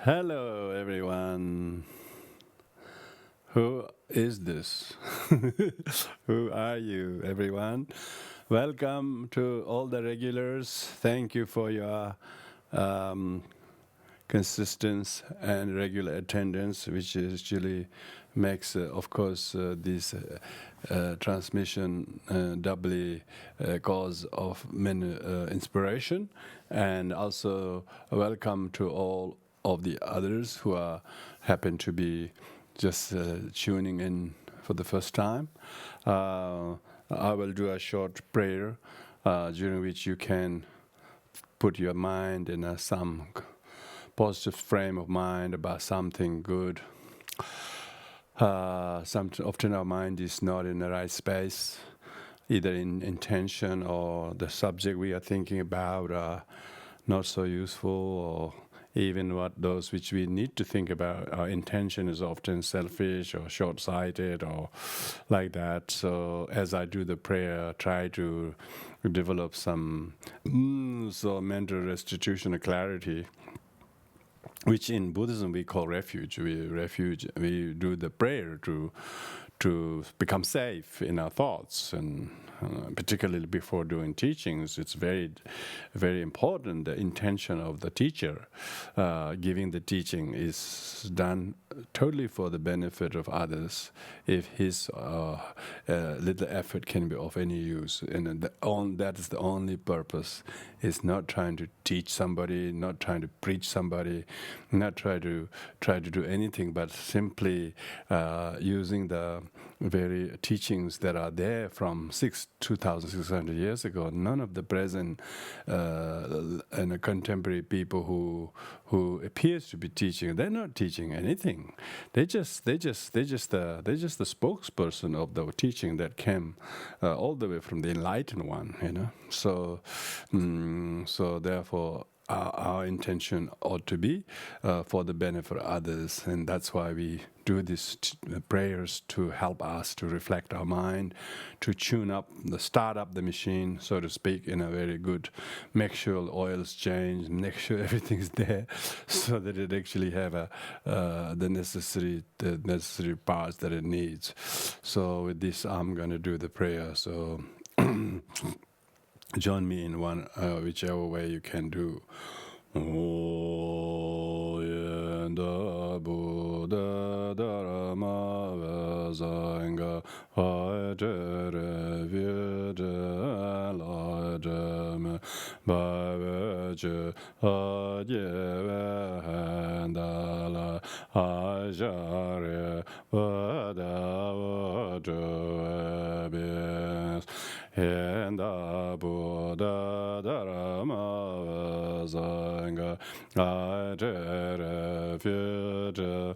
Hello, everyone. Who is this? Who are you, everyone? Welcome to all the regulars. Thank you for your consistent and regular attendance, which actually makes, of course, this transmission doubly cause of many inspiration. And also welcome to all of the others who are happen to be just tuning in for the first time. I will do a short prayer during which you can put your mind in some positive frame of mind about something good. Often our mind is not in the right space, either in intention or the subject we are thinking about are not so useful, or even what those which we need to think about, our intention is often selfish or short-sighted or like that. So as I do the prayer, I try to develop some mental restitution of clarity, which in Buddhism we call refuge. We do the prayer to become safe in our thoughts, and particularly before doing teachings, it's very, very important. The intention of the teacher giving the teaching is done totally for the benefit of others. If his little effort can be of any use, and that is the only purpose. It's not trying to teach somebody, not trying to preach somebody, not try to do anything, but simply using the very teachings that are there from 2,600 years ago. None of the present and contemporary people who appears to be teaching, they're not teaching anything. They're just the spokesperson of the teaching that came all the way from the enlightened one. So therefore, our intention ought to be for the benefit of others, and that's why we do these prayers to help us to reflect our mind, to start up the machine, so to speak, in a very good, make sure the oil's changed, make sure everything's there, so that it actually have the necessary parts that it needs. So with this, I'm going to do the prayer. So join me in whichever way you can do. Buddha Dharma Vasanga Hajere Vyede Lajeme Bhaveche Hajeve Handala Hajare Vadavajebes Henda Buddha Dharma Vasanga Hajere Vyede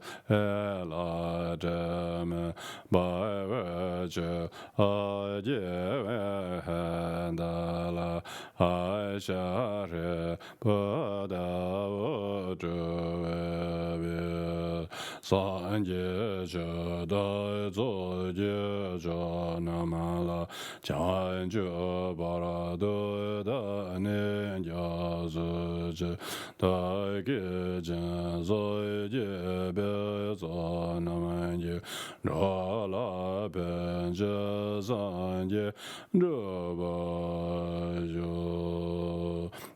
Lajeme Bhaveche Hajeve Handala Hajare Vadavajebes Sanje Jadai Zoje Janamala Chanjo Barado Dane Yazuje Daige Jan Zoje Bezanamanje Rala Benje Zanje Drobajo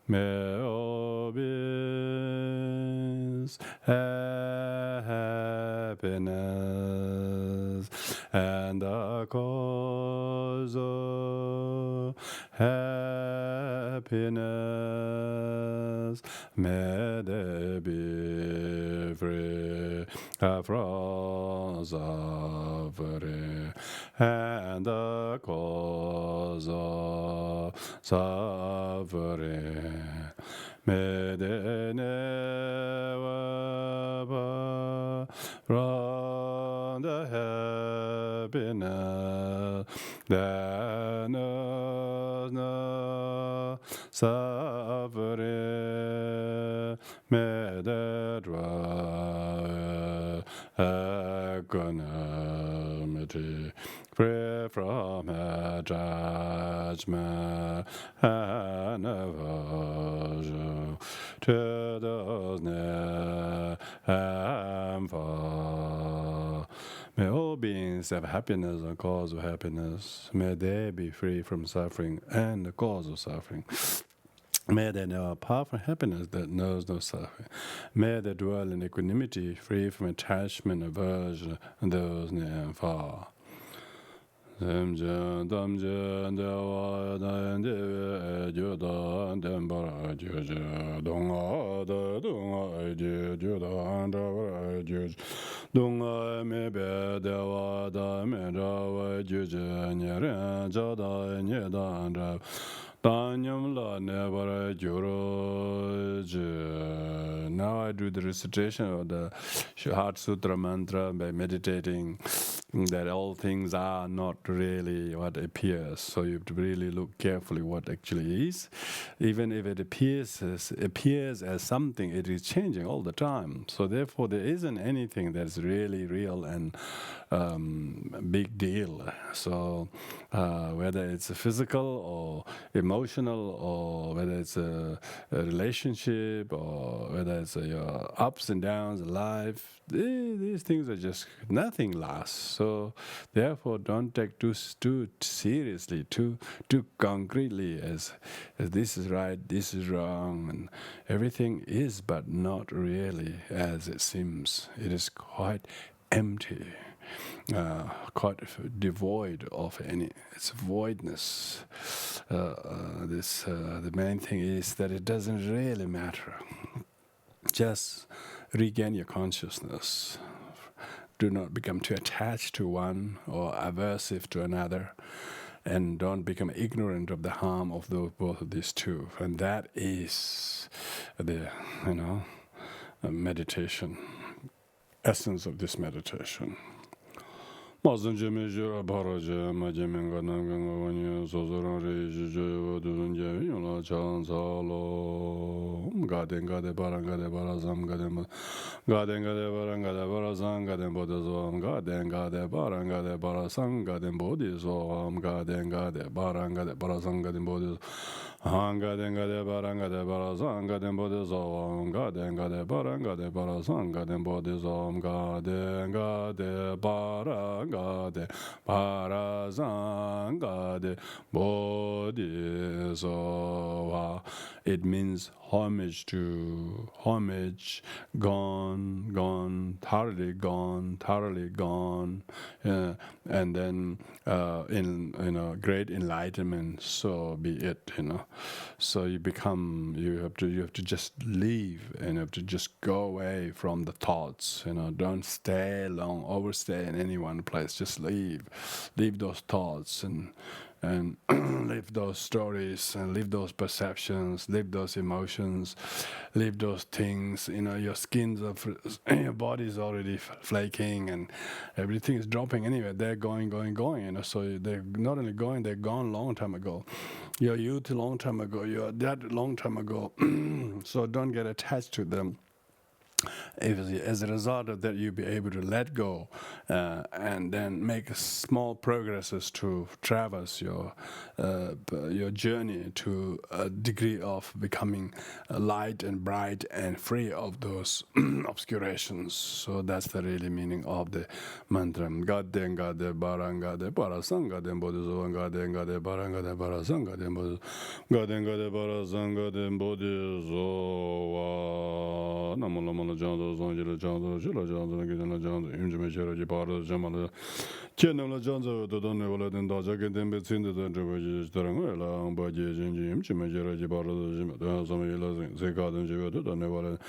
Meobis happiness and the cause of happiness, may they be free from suffering, and the cause of suffering, may they never part from the happiness that knows no suffering, may they drive equanimity, free from judgment and aversion to those May all beings have happiness and cause of happiness. May they be free from suffering and the cause of suffering. May they know a powerful happiness that knows no suffering. May they dwell in equanimity, free from attachment, aversion, and those near and far. Samja damja dewa dan dewe juda dembara juja donga da donga je juda dembara juja donga mebe dewa da mera juja nyere jada nyeda andra Danyam la nebara juro. Now I do the recitation of the Heart Sutra mantra by meditating that all things are not really what appears. So you have to really look carefully what actually is. Even if it appears as something, it is changing all the time. So therefore there isn't anything that's really real and big deal. So whether it's a physical or emotional, or whether it's a relationship, or whether it's your ups and downs in life, these things are just nothing lasts. So therefore don't take too seriously, too concretely as this is right, this is wrong, and everything is but not really as it seems. It is quite empty. Quite devoid of any, it's voidness. The main thing is that it doesn't really matter. Just regain your consciousness. Do not become too attached to one or aversive to another, and don't become ignorant of the harm of both of these two. And that is the meditation, essence of this meditation. Mazunje mejura baraja majemenga nanganga wanyu sozora reji joyo dunje yola chansalo gadenga de barazam gadenga de barazam gaden bodhizam gadenga de barasam gaden bodhizam gadenga de barazam gaden bodhizam gadenga de barazam gaden bodhizam gadenga de barazam gaden bodhizam gadenga de Gade Parazangade Bodhisattva. It means homage, gone, thoroughly gone, and then in great enlightenment. So be it, So you have to just leave, and you have to just go away from the thoughts. Don't stay long, overstay in any one place. Just leave those thoughts and leave those stories, and leave those perceptions, leave those emotions, leave those things. Your your body is already flaking, and everything is dropping anyway. They're going. So they're not only going, they're gone long time ago. Your youth a long time ago, your dad a long time ago. So don't get attached to them. As a result of that, you'll be able to let go and then make small progresses to traverse your journey to a degree of becoming light and bright and free of those obscurations. So that's the really meaning of the mantra. Gaden gade barangade barasangade bodhisattva gaden gade barangade barasangade bodhisattva gaden gade barasangade bodhisattva namo lama Jando Zonjila Jando Jila Jando Gidana Jando Imjima Jiraji Parada Jamala Chenamla Jando Dodone Waladen Daja Dembe Cinda Drivaji Starangela Baji Jinji Imjima Jiraji Parada Jima Samila Zekadan Jiva Dodone Waladen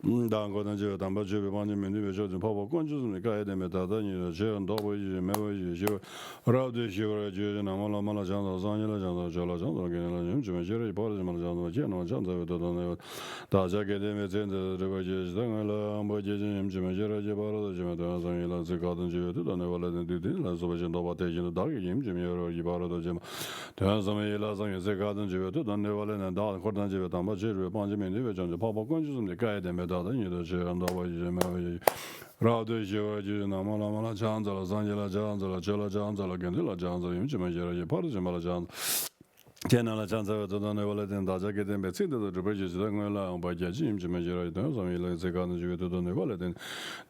Dangodan Jiva Damba Jiva Banjamin Division Papa Conjus Gaideme Dadani Jan Doboji Mewaji Jiva Raude Jiva Jiva Namala Mala Jando Zanjila Jando Jala Jando Gidana Imjima Jiraji Parada Jamala Jando Jano Jando Dodone Daja Gedeme Cinda Drivaji Stangala Ambojin Imjima Jiraji Parada Jima Zanjila Zekadan Jiva Dodone Waladen Dudin Lazobajan Dobatajin Dagi Imjima Parada Jima Tanzamila Zang Zekadan Jiva Dodone Waladen Dal Kordan Jiva Damba Jiva Banjamin Division Papa Conjus Gaideme Raude Jivaji Namala Mala Janzala Zanjala Janzala Jala Janzala Gandila Janzala Imjima Jiraji Parada Jamala Janzala Tianala Chansa to the Nevolet and Daja get them at the bridges, the Ngala by Jim, Jimajira, the Garden to the Nevolet, and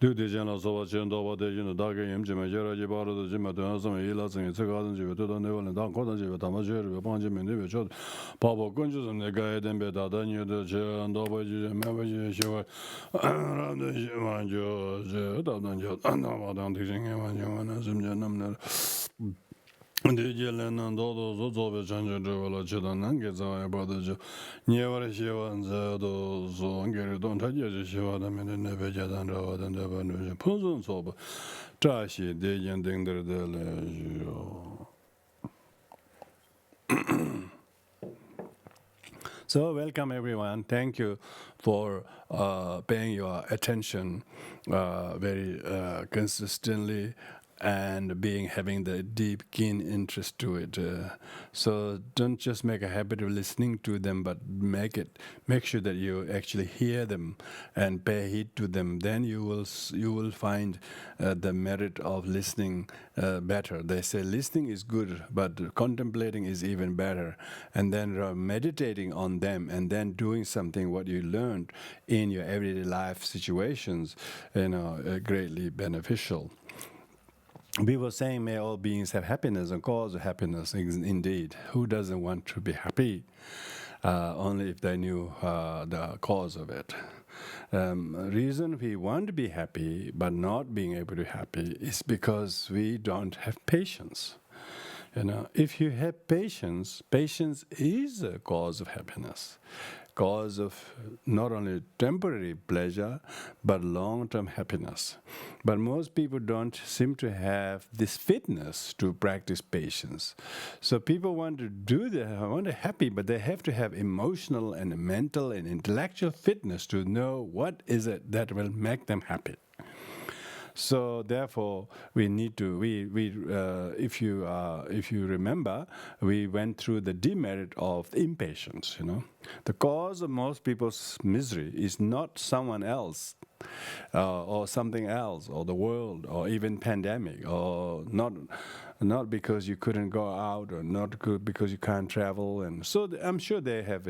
do the General Sovachan over the Dagam, Jimajira, Jibara, the Jimatana, some Elas, and the Garden to the Nevel, and Dakota, Tamajir, Panjim, and David Papa Gunjus, and the guy then be Dadanya, the chair, and over Jimavij, Shiva, around the Shivanjo, Dadanjo, and Navadan teaching him, and Joanna, Jimjanam. The Jelen and all those over Chanjo Chidan gets our brother never Shiva and those on Gary don't touch Shiva, the minute never jet and Ravad and never Punson sober. Trashy, they ending the. So, welcome everyone. Thank you for paying your attention very consistently and having the deep, keen interest to it. So don't just make a habit of listening to them, but make sure that you actually hear them and pay heed to them. Then you will find the merit of listening better. They say listening is good, but contemplating is even better. And then meditating on them, and then doing something what you learned in your everyday life situations, greatly beneficial. We were saying, may all beings have happiness and cause of happiness. Indeed, who doesn't want to be happy? Only if they knew the cause of it. Reason we want to be happy but not being able to be happy is because we don't have patience. If you have patience, patience is a cause of happiness, cause of not only temporary pleasure, but long-term happiness. But most people don't seem to have this fitness to practice patience. So people want to want to be happy, but they have to have emotional and mental and intellectual fitness to know what is it that will make them happy. So therefore, we need to. If you remember, we went through the demerit of impatience. The cause of most people's misery is not someone else, or something else, or the world, or even pandemic, or not because you couldn't go out, or not because you can't travel, and so I'm sure they have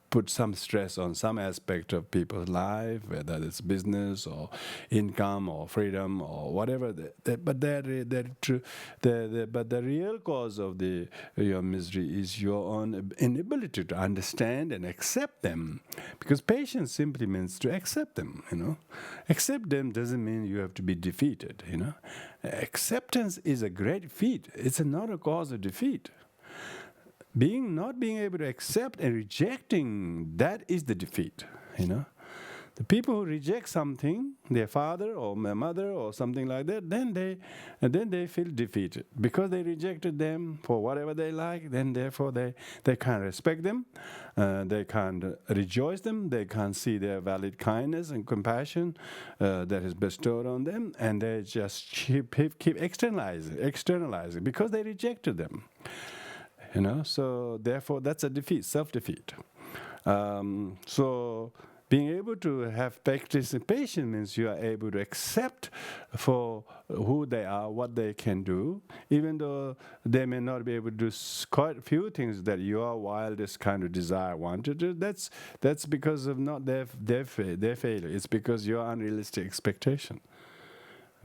put some stress on some aspect of people's life, whether it's business or income or freedom or whatever. But the real cause of your misery is your own inability to understand and accept them. Because patience simply means to accept them. Accept them doesn't mean you have to be defeated. Acceptance is a great feat. It's not a cause of defeat. Not being able to accept and rejecting, that is the defeat. The people who reject something, their father or their mother or something like that, then they feel defeated because they rejected them for whatever they like. Then therefore they can't respect them, they can't rejoice them, they can't see their valid kindness and compassion that is bestowed on them, and they just keep externalizing because they rejected them. So therefore that's a defeat, self-defeat. So being able to have participation means you are able to accept for who they are, what they can do, even though they may not be able to do quite a few things that your wildest kind of desire want to do. That's because of not their failure. It's because your unrealistic expectation.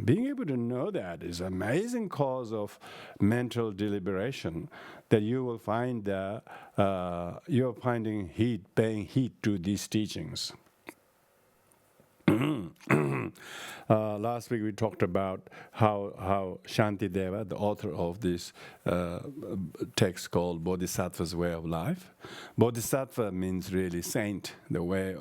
Being able to know that is an amazing cause of mental deliberation that you will find that you're paying heed to these teachings. Last week we talked about how Shantideva, the author of this text called Bodhisattva's Way of Life. Bodhisattva means really saint, the way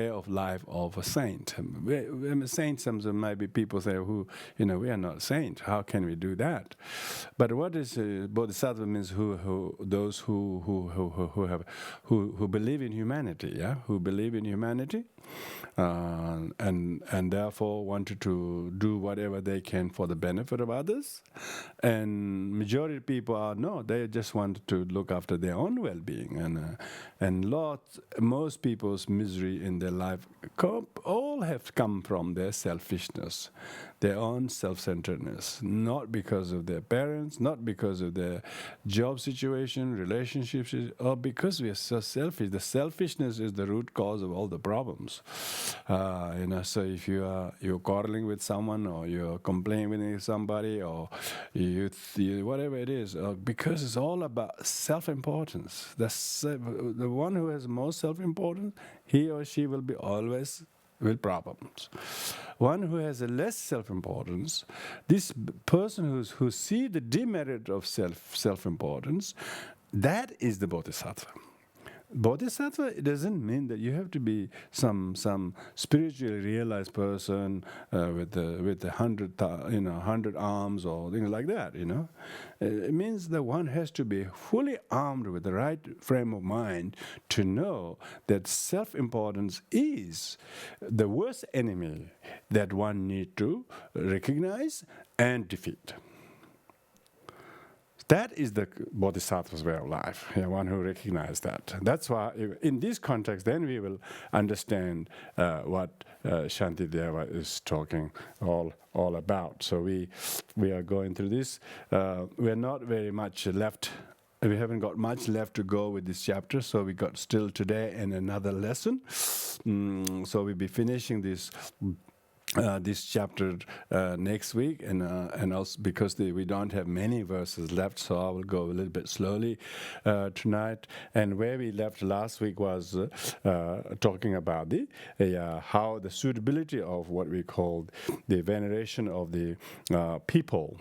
of life of a saint. A saint, sometimes might be people say, we are not saint. How can we do that? But what is Bodhisattva means? Those who believe in humanity, yeah, who believe in humanity. And therefore wanted to do whatever they can for the benefit of others. And majority of people they just want to look after their own well-being. And most people's misery in their life all have come from their selfishness. their own self-centeredness, not because of their parents, not because of their job situation, relationships, or because we are so selfish. The selfishness is the root cause of all the problems. So if you're quarreling with someone, or you're complaining with somebody, or you whatever it is, because it's all about self-importance. The one who has most self-importance, he or she will be always with problems. One who has a less self-importance, this person who see the demerit of self-importance, that is the Bodhisattva. Bodhisattva doesn't mean that you have to be some spiritually realized person with 100 arms or things like that. It means that one has to be fully armed with the right frame of mind to know that self-importance is the worst enemy that one need to recognize and defeat. That is the Bodhisattva's way of life, one who recognizes that. That's why, in this context, then we will understand what Shantideva is talking all about. So we are going through this. We're not very much left. We haven't got much left to go with this chapter, so we got still today and another lesson. So we'll be finishing this chapter next week, and also because we don't have many verses left, so I will go a little bit slowly tonight. And where we left last week was talking about how the suitability of what we called the veneration of the people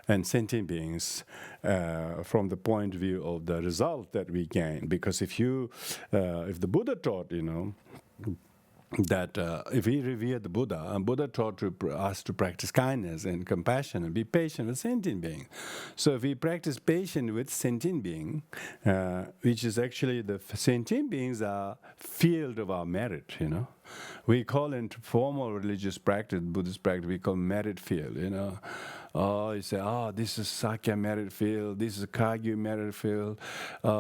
and sentient beings from the point of view of the result that we gain. Because if the Buddha taught, that if we revere the Buddha, and Buddha taught us to practice kindness and compassion and be patient with sentient beings. So if we practice patience with sentient being, which is actually the sentient beings are field of our merit, We call it formal religious practice, Buddhist practice, we call merit field, you say, this is Sakya merit field, this is Kagyu merit field,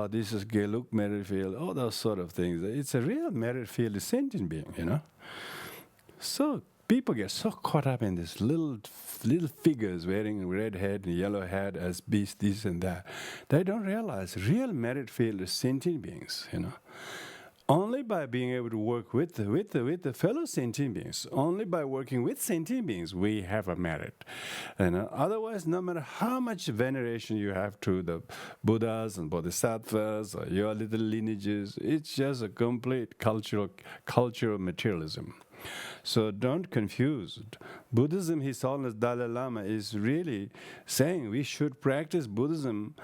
this is Geluk merit field, all those sort of things. It's a real merit field, a sentient being, So people get so caught up in these little figures wearing red hat and yellow hat as beast, this and that. They don't realize real merit field is sentient beings, Only by being able to work with the fellow sentient beings, only by working with sentient beings, we have a merit. Otherwise, no matter how much veneration you have to the Buddhas and Bodhisattvas or your little lineages, it's just a complete cultural materialism. So don't confuse. Buddhism, His Holiness Dalai Lama is really saying we should practice Buddhism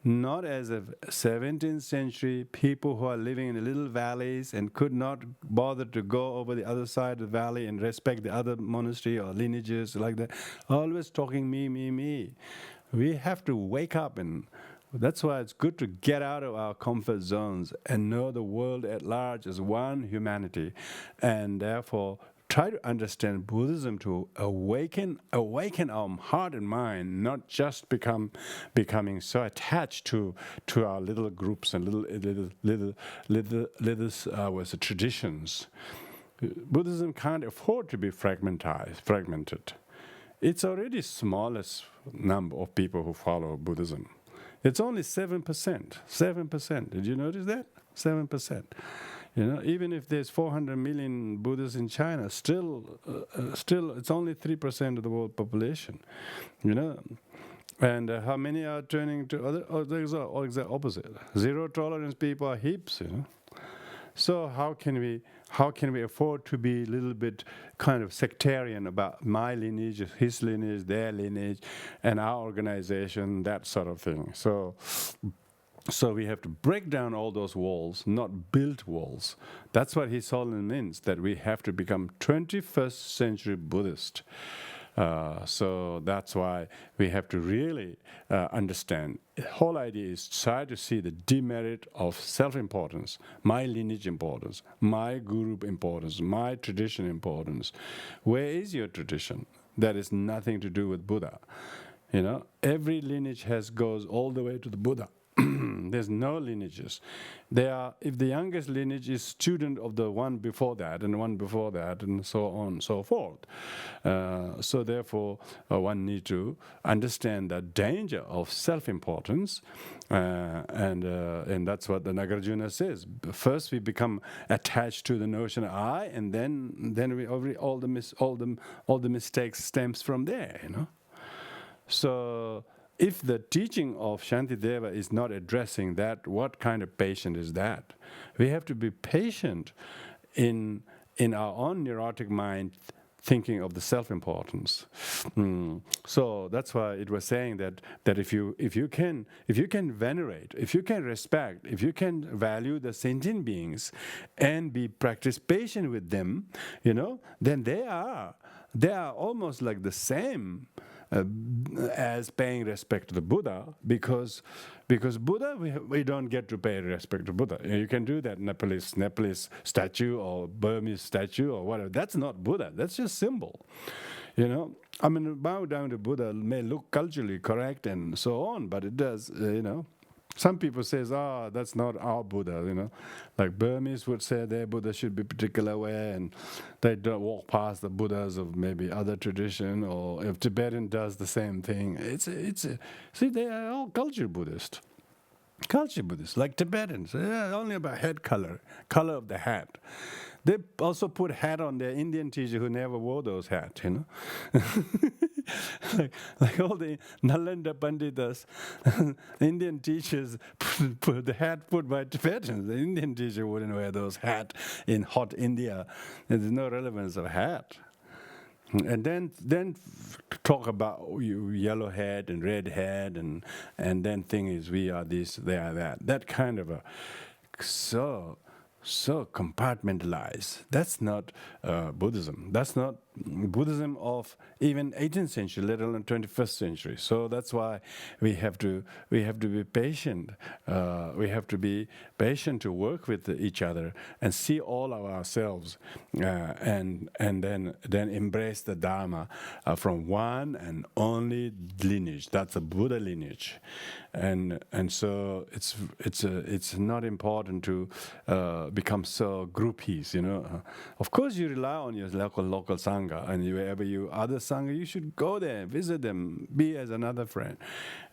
not as a 17th century people who are living in little valleys and could not bother to go over the other side of the valley and respect the other monastery or lineages like that. Always talking me, me, me. We have to wake up, and that's why it's good to get out of our comfort zones and know the world at large as one humanity, and therefore try to understand Buddhism to awaken our heart and mind, not just becoming so attached to our little groups and little traditions. Buddhism can't afford to be fragmented. It's already smallest number of people who follow Buddhism. It's only 7%. 7%. Did you notice that? 7%. Even if there's 400 million Buddhists in China, still it's only 3% of the world population. And how many are turning to other? There's all exact opposite. Zero tolerance people are heaps. So how can we afford to be a little bit kind of sectarian about my lineage, his lineage, their lineage, and our organization, that sort of thing? So we have to break down all those walls, not build walls. That's what His Holiness means, that we have to become 21st century Buddhist. So that's why we have to really understand. The whole idea is try to see the demerit of self-importance, my lineage importance, my guru importance, my tradition importance. Where is your tradition? That is nothing to do with Buddha. Every lineage goes all the way to the Buddha. There's no lineages. They are, if the youngest lineage is student of the one before that, and one before that, and so on and so forth. So therefore, one need to understand the danger of self-importance, and that's what the Nagarjuna says. First, we become attached to the notion of I, and then we all the mistakes stems from there. So, if the teaching of Shantideva is not addressing that, what kind of patient is that? We have to be patient in our own neurotic mind, thinking of the self-importance. So that's why it was saying that if you can venerate, if you can respect, if you can value the sentient beings, and practice patience with them, then they are almost like the same as paying respect to the Buddha, because Buddha, we don't get to pay respect to Buddha. You can do that Nepalese statue or Burmese statue or whatever. That's not Buddha. That's just symbol. Bow down to Buddha may look culturally correct and so on, but it does, Some people say, that's not our Buddha, Like Burmese would say their Buddha should be particular way, and they don't walk past the Buddhas of maybe other tradition, or if Tibetan does the same thing. See, they are all culture Buddhist. Culture Buddhist, like Tibetans, only about head color of the hat. They also put hat on their Indian teacher who never wore those hats, like all the Nalanda Panditas, Indian teachers put the hat put by Tibetans. The Indian teacher wouldn't wear those hats in hot India. There's no relevance of hat. And then talk about yellow head and red head, and then thing is we are this, they are that. That kind of so compartmentalized. That's not Buddhism. That's not Buddhism of even 18th century, let alone 21st century. So that's why we have to be patient. We have to be patient to work with each other and see all of ourselves, and then embrace the Dharma from one and only lineage. That's a Buddha lineage, and so it's not important to become so groupies. Of course, you rely on your local sangha. And wherever you other sangha, you should go there, visit them, be as another friend,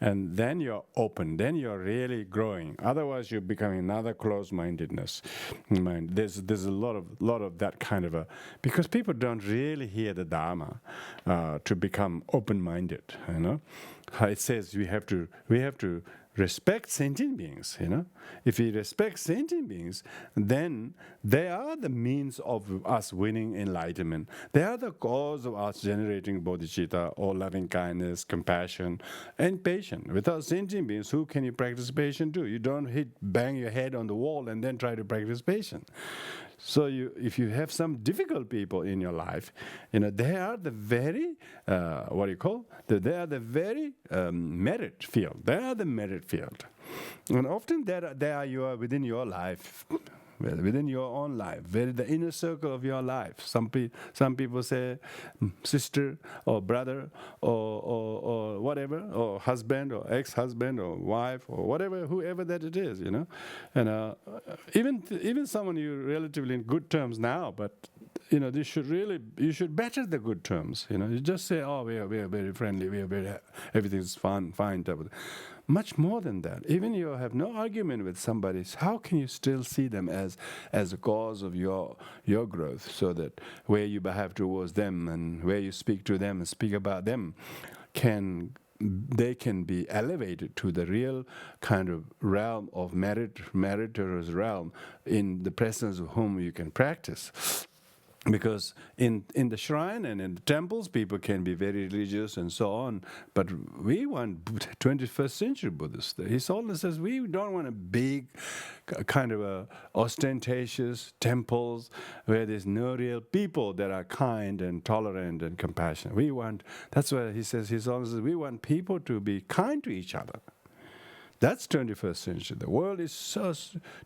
and then you're open. Then you're really growing. Otherwise, you're becoming another closed-mindedness. There's a lot of that kind of because people don't really hear the Dharma to become open-minded. It says we have to respect sentient beings. If we respect sentient beings, then they are the means of us winning enlightenment. They are the cause of us generating bodhicitta, or loving kindness, compassion, and patience. Without sentient beings, who can you practice patience to? You don't bang your head on the wall and then try to practice patience. So if you have some difficult people in your life, they are the very, they are the very merit field. They are the merit field. And often they are within your life, within your own life, the inner circle of your life. Some people say sister or brother or whatever, or husband or ex-husband or wife or whatever, whoever that it is, And even someone you're relatively in good terms now, but you should better the good terms. You just say, we are very friendly, everything's fine. Much more than that. Even you have no argument with somebody, how can you still see them as a cause of your growth, so that where you behave towards them and where you speak to them and speak about them, they can be elevated to the real kind of realm of meritorious realm, in the presence of whom you can practice. Because in the shrine and in the temples, people can be very religious and so on, but we want 21st century Buddhists. He always says we don't want a big kind of ostentatious temples where there's no real people that are kind and tolerant and compassionate. That's why he always says we want people to be kind to each other. That's 21st century. The world is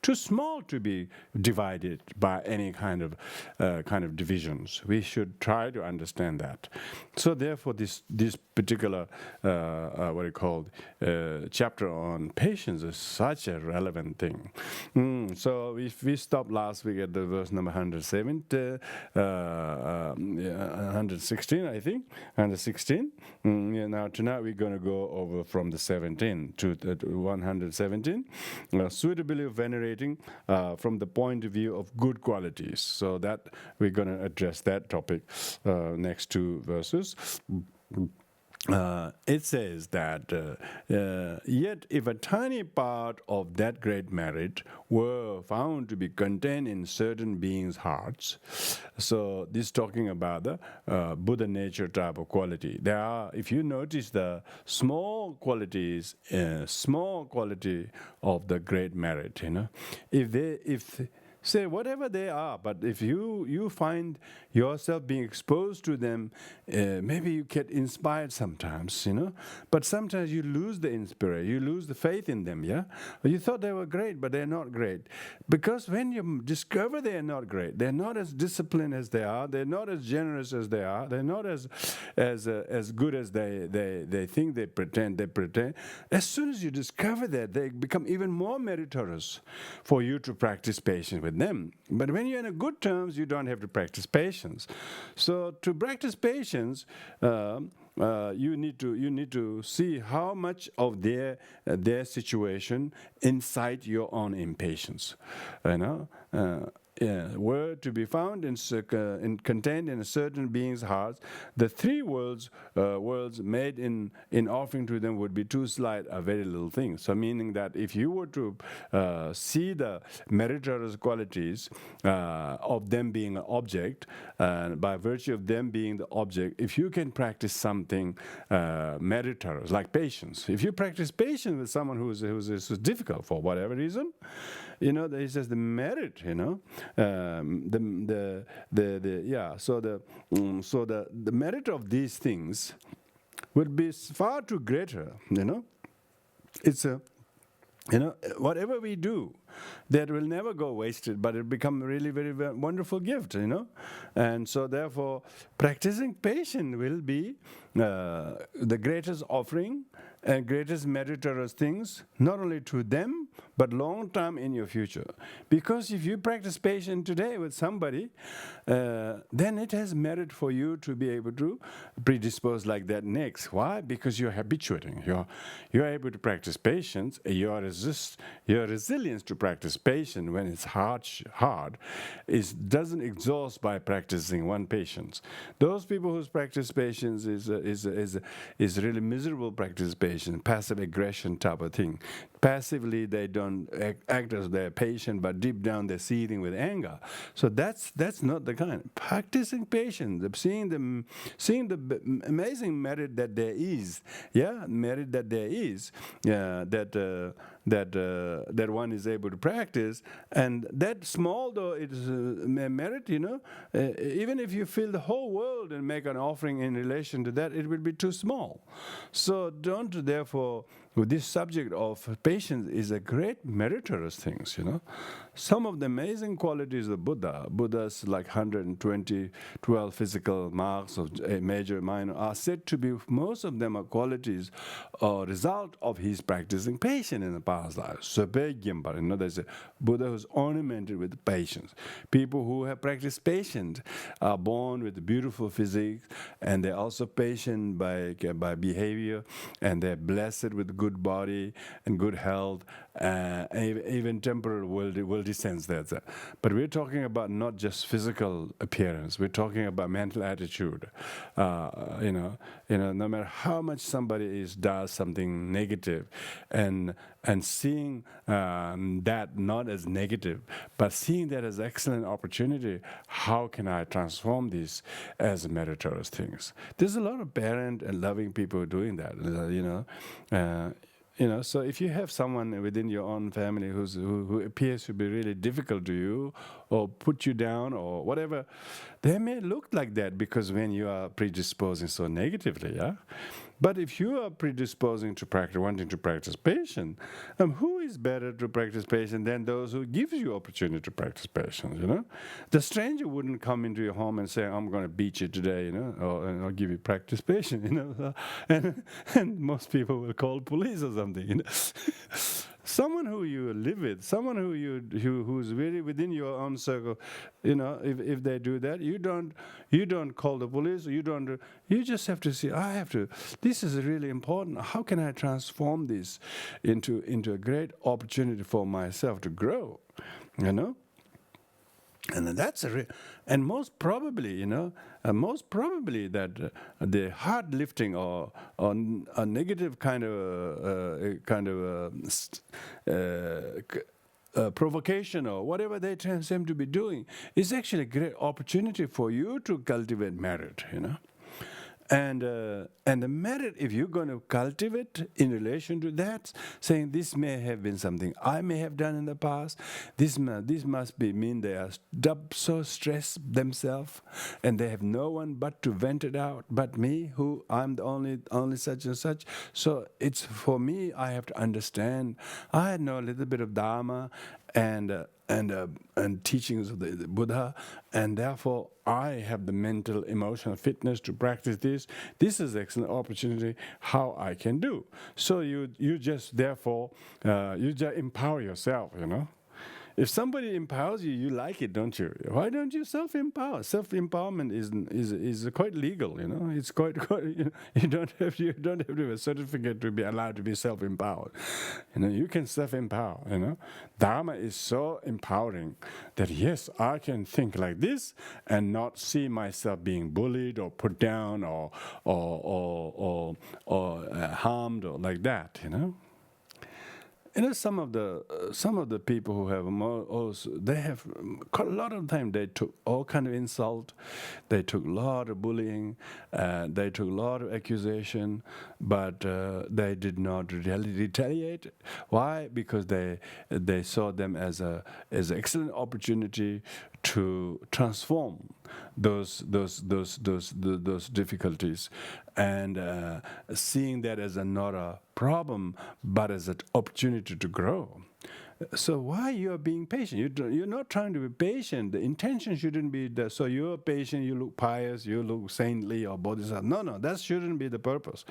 too small to be divided by any kind of divisions. We should try to understand that. So therefore, this particular chapter on patience is such a relevant thing. So if we stopped last week at the verse number 116, I think, 116. Now tonight we're going to go over from the 17 to 117, suitably venerating from the point of view of good qualities. So that we're going to address that topic next two verses. It says that, yet if a tiny part of that great merit were found to be contained in certain beings' hearts, so this is talking about the Buddha nature type of quality. There are, if you notice the small quality of the great merit, if say whatever they are, but if you find yourself being exposed to them, maybe you get inspired sometimes, but sometimes you lose the inspiration, you lose the faith in them, you thought they were great, but they're not great, because when you discover they're not great, they're not as disciplined as they are, they're not as generous as they are, they're not as good as they think they pretend. As soon as you discover that, they become even more meritorious for you to practice patience with them. But when you're in a good terms, you don't have to practice patience. So to practice patience, you need to see how much of their situation incite your own impatience. Were to be found contained in a certain being's heart, the three worlds made in offering to them would be too slight, a very little thing. So meaning that if you were to see the meritorious qualities of them being an object, by virtue of them being the object, if you can practice something meritorious, like patience, if you practice patience with someone who's difficult for whatever reason, he says the merit, the merit of these things would be far too greater. It's a whatever we do, that will never go wasted, but it become a really very, very wonderful gift, And so therefore, practicing patience will be the greatest offering and greatest meritorious things, not only to them, but long time in your future. Because if you practice patience today with somebody, then it has merit for you to be able to predispose like that next. Why? Because you're habituating. You're able to practice patience. Your resilience to practice patience when it's hard doesn't exhaust by practicing one patience. Those people whose practice patience is really miserable practice patience, passive aggression type of thing. Passively they don't act as they're patient, but deep down they're seething with anger. So that's not the kind. Practicing patience, seeing the amazing merit that there is, that one is able to practice, and that small though it is merit, even if you fill the whole world and make an offering in relation to that, it will be too small. So don't therefore. This subject of patience is a great meritorious thing, Some of the amazing qualities of Buddha's like 12 physical marks of major, minor, are said to be, most of them are qualities or result of his practicing patience in the past life. So there's a Buddha who's ornamented with patience. People who have practiced patience are born with beautiful physique, and they're also patient by behavior, and they're blessed with good body and good health, even temporal will descends there. But we're talking about not just physical appearance. We're talking about mental attitude. No matter how much somebody does something negative, and seeing that not as negative, but seeing that as excellent opportunity. How can I transform this as meritorious things? There's a lot of parent and loving people doing that. So if you have someone within your own family who appears to be really difficult to you, or put you down, or whatever, they may look like that because when you are predisposing so negatively, yeah. But if you are predisposing to practice, wanting to practice patience, who is better to practice patience than those who gives you opportunity to practice patience? You know, the stranger wouldn't come into your home and say, "I'm going to beat you today," you know, or I'll give you practice patience, you know, and most people will call police or something, you know. Someone who you live with, someone who's really within your own circle, you know, if they do that, you don't call the police. You just have to see. This is really important. How can I transform this into a great opportunity for myself to grow? You know. And that's and most probably, you know, that the hard lifting or a negative kind of provocation or whatever they seem to be doing is actually a great opportunity for you to cultivate merit, you know. And the merit, if you're going to cultivate in relation to that, saying this may have been something I may have done in the past, this must mean they are so stressed themselves, and they have no one but to vent it out, but me, who I'm the only such and such. So it's for me, I have to understand. I know a little bit of Dharma and teachings of the Buddha, and therefore I have the mental, emotional fitness to practice this. This is excellent opportunity how I can do. So you just therefore you just empower yourself, you know. If somebody empowers you, you like it, don't you? Why don't you self-empower? Self-empowerment is quite legal, you know. It's quite you know, you don't have to have a certificate to be allowed to be self-empowered. You know, you can self-empower. You know, Dharma is so empowering that yes, I can think like this and not see myself being bullied or put down or harmed or like that. You know. You know, some of the people who have they have a lot of time. They took all kind of insult, they took a lot of bullying, they took a lot of accusation, but they did not retaliate. Why? Because they saw them as an excellent opportunity to transform those difficulties, and seeing that as not a problem, but as an opportunity to grow. So why you are being patient? You're not trying to be patient. The intention shouldn't be that. So you're patient, you look pious, you look saintly or bodhisattva. No, that shouldn't be the purpose.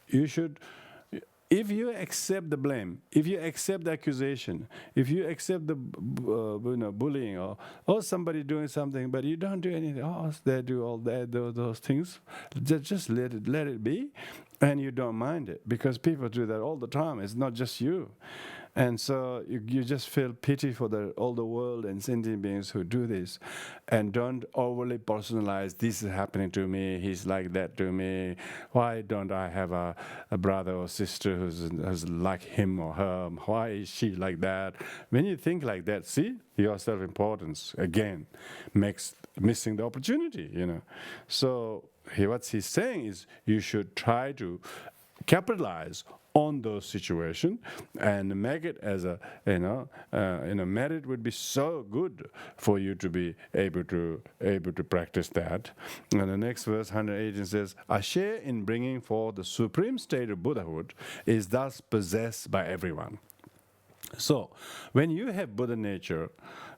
You should. If you accept the blame, if you accept the accusation, if you accept the bullying or somebody doing something, but you don't do anything, they do all that, those things, just let it be, and you don't mind it, because people do that all the time. It's not just you. And so you just feel pity for all the world and sentient beings who do this, and don't overly personalize. This is happening to me. He's like that to me. Why don't I have a brother or sister who's like him or her? Why is she like that? When you think like that, see, your self-importance again makes missing the opportunity. You know, so what he's saying is you should try to capitalize on those situations and make it as a merit would be so good for you to be able to practice that. And the next verse 118 says, "A share in bringing forth the supreme state of Buddhahood is thus possessed by everyone." So, when you have Buddha nature,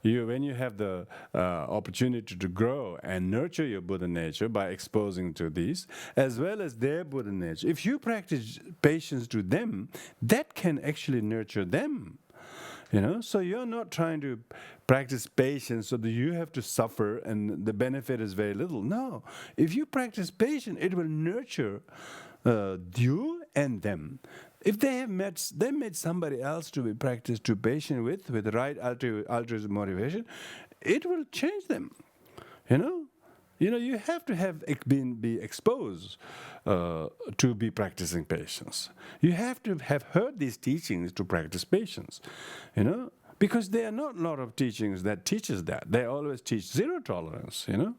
when you have the opportunity to grow and nurture your Buddha nature by exposing to these, as well as their Buddha nature, if you practice patience to them, that can actually nurture them. You know, so you're not trying to practice patience so that you have to suffer and the benefit is very little. No, if you practice patience, it will nurture you and them. If they made somebody else to be practiced to patient with the right altruistic motivation, it will change them. You know, you have to have be exposed to be practicing patience. You have to have heard these teachings to practice patience. You know, because there are not a lot of teachings that teaches that. They always teach zero tolerance. You know,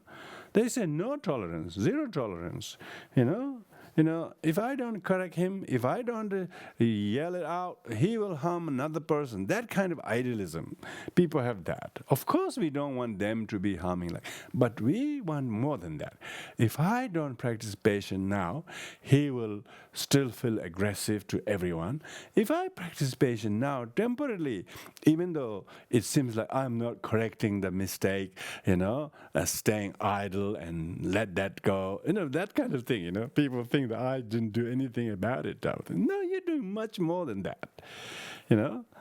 they say no tolerance, zero tolerance. You know. if I don't correct him, if I don't yell it out, he will harm another person. That kind of idealism, people have that. Of course, we don't want them to be harming, but we want more than that. If I don't practice patience now, he will still feel aggressive to everyone. If I practice patience now, temporarily, even though it seems like I'm not correcting the mistake, staying idle and let that go, that kind of thing, people think that I didn't do anything about it. No, you're doing much more than that.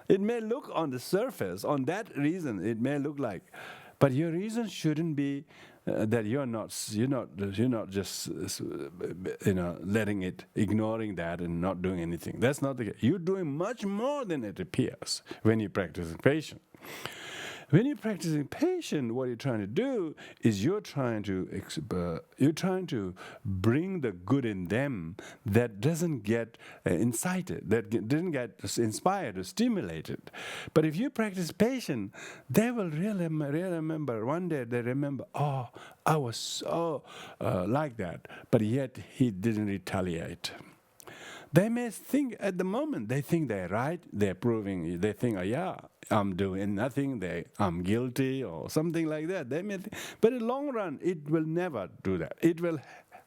It may look on the surface, on that reason, it may look like, but your reason shouldn't be that you're not just letting it, ignoring that and not doing anything. That's not the case. You're doing much more than it appears when you practice patience. When you're practicing patience, what you're trying to do is you're trying to bring the good in them that doesn't get incited, that didn't get inspired or stimulated. But if you practice patience, they will really remember. One day they remember, oh, I was so like that, but yet he didn't retaliate. They may think at the moment, they think they're right, they're proving, they think, oh, yeah, I'm doing nothing, I'm guilty or something like that. They may but in the long run, it will never do that. It will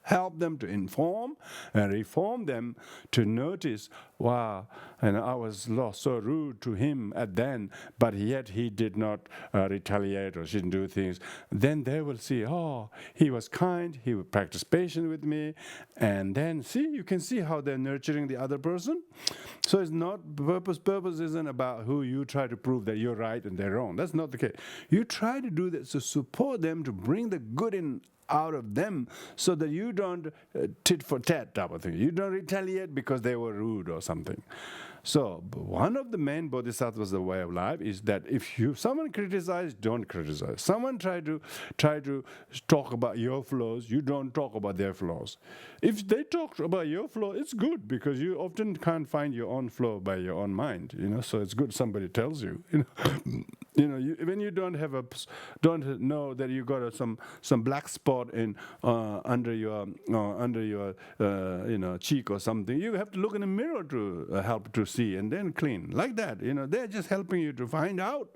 help them to inform and reform them to notice, wow, and I was so rude to him at then, but yet he did not retaliate or shouldn't do things. Then they will see, oh, he was kind, he would practice patience with me, and then you can see how they're nurturing the other person. So it's not, purpose isn't about who you try to prove that you're right and they're wrong. That's not the case. You try to do that to support them, to bring the good in out of them so that you don't tit for tat type of thing. You don't retaliate because they were rude or something. So one of the main bodhisattvas, the way of life, is that if someone criticizes, don't criticize. Someone try to talk about your flaws, you don't talk about their flaws. If they talk about your flaw, it's good because you often can't find your own flaw by your own mind. So it's good somebody tells you. When you don't know that you got some black spot in under your cheek or something, you have to look in the mirror to help to see and then clean like that. They're just helping you to find out.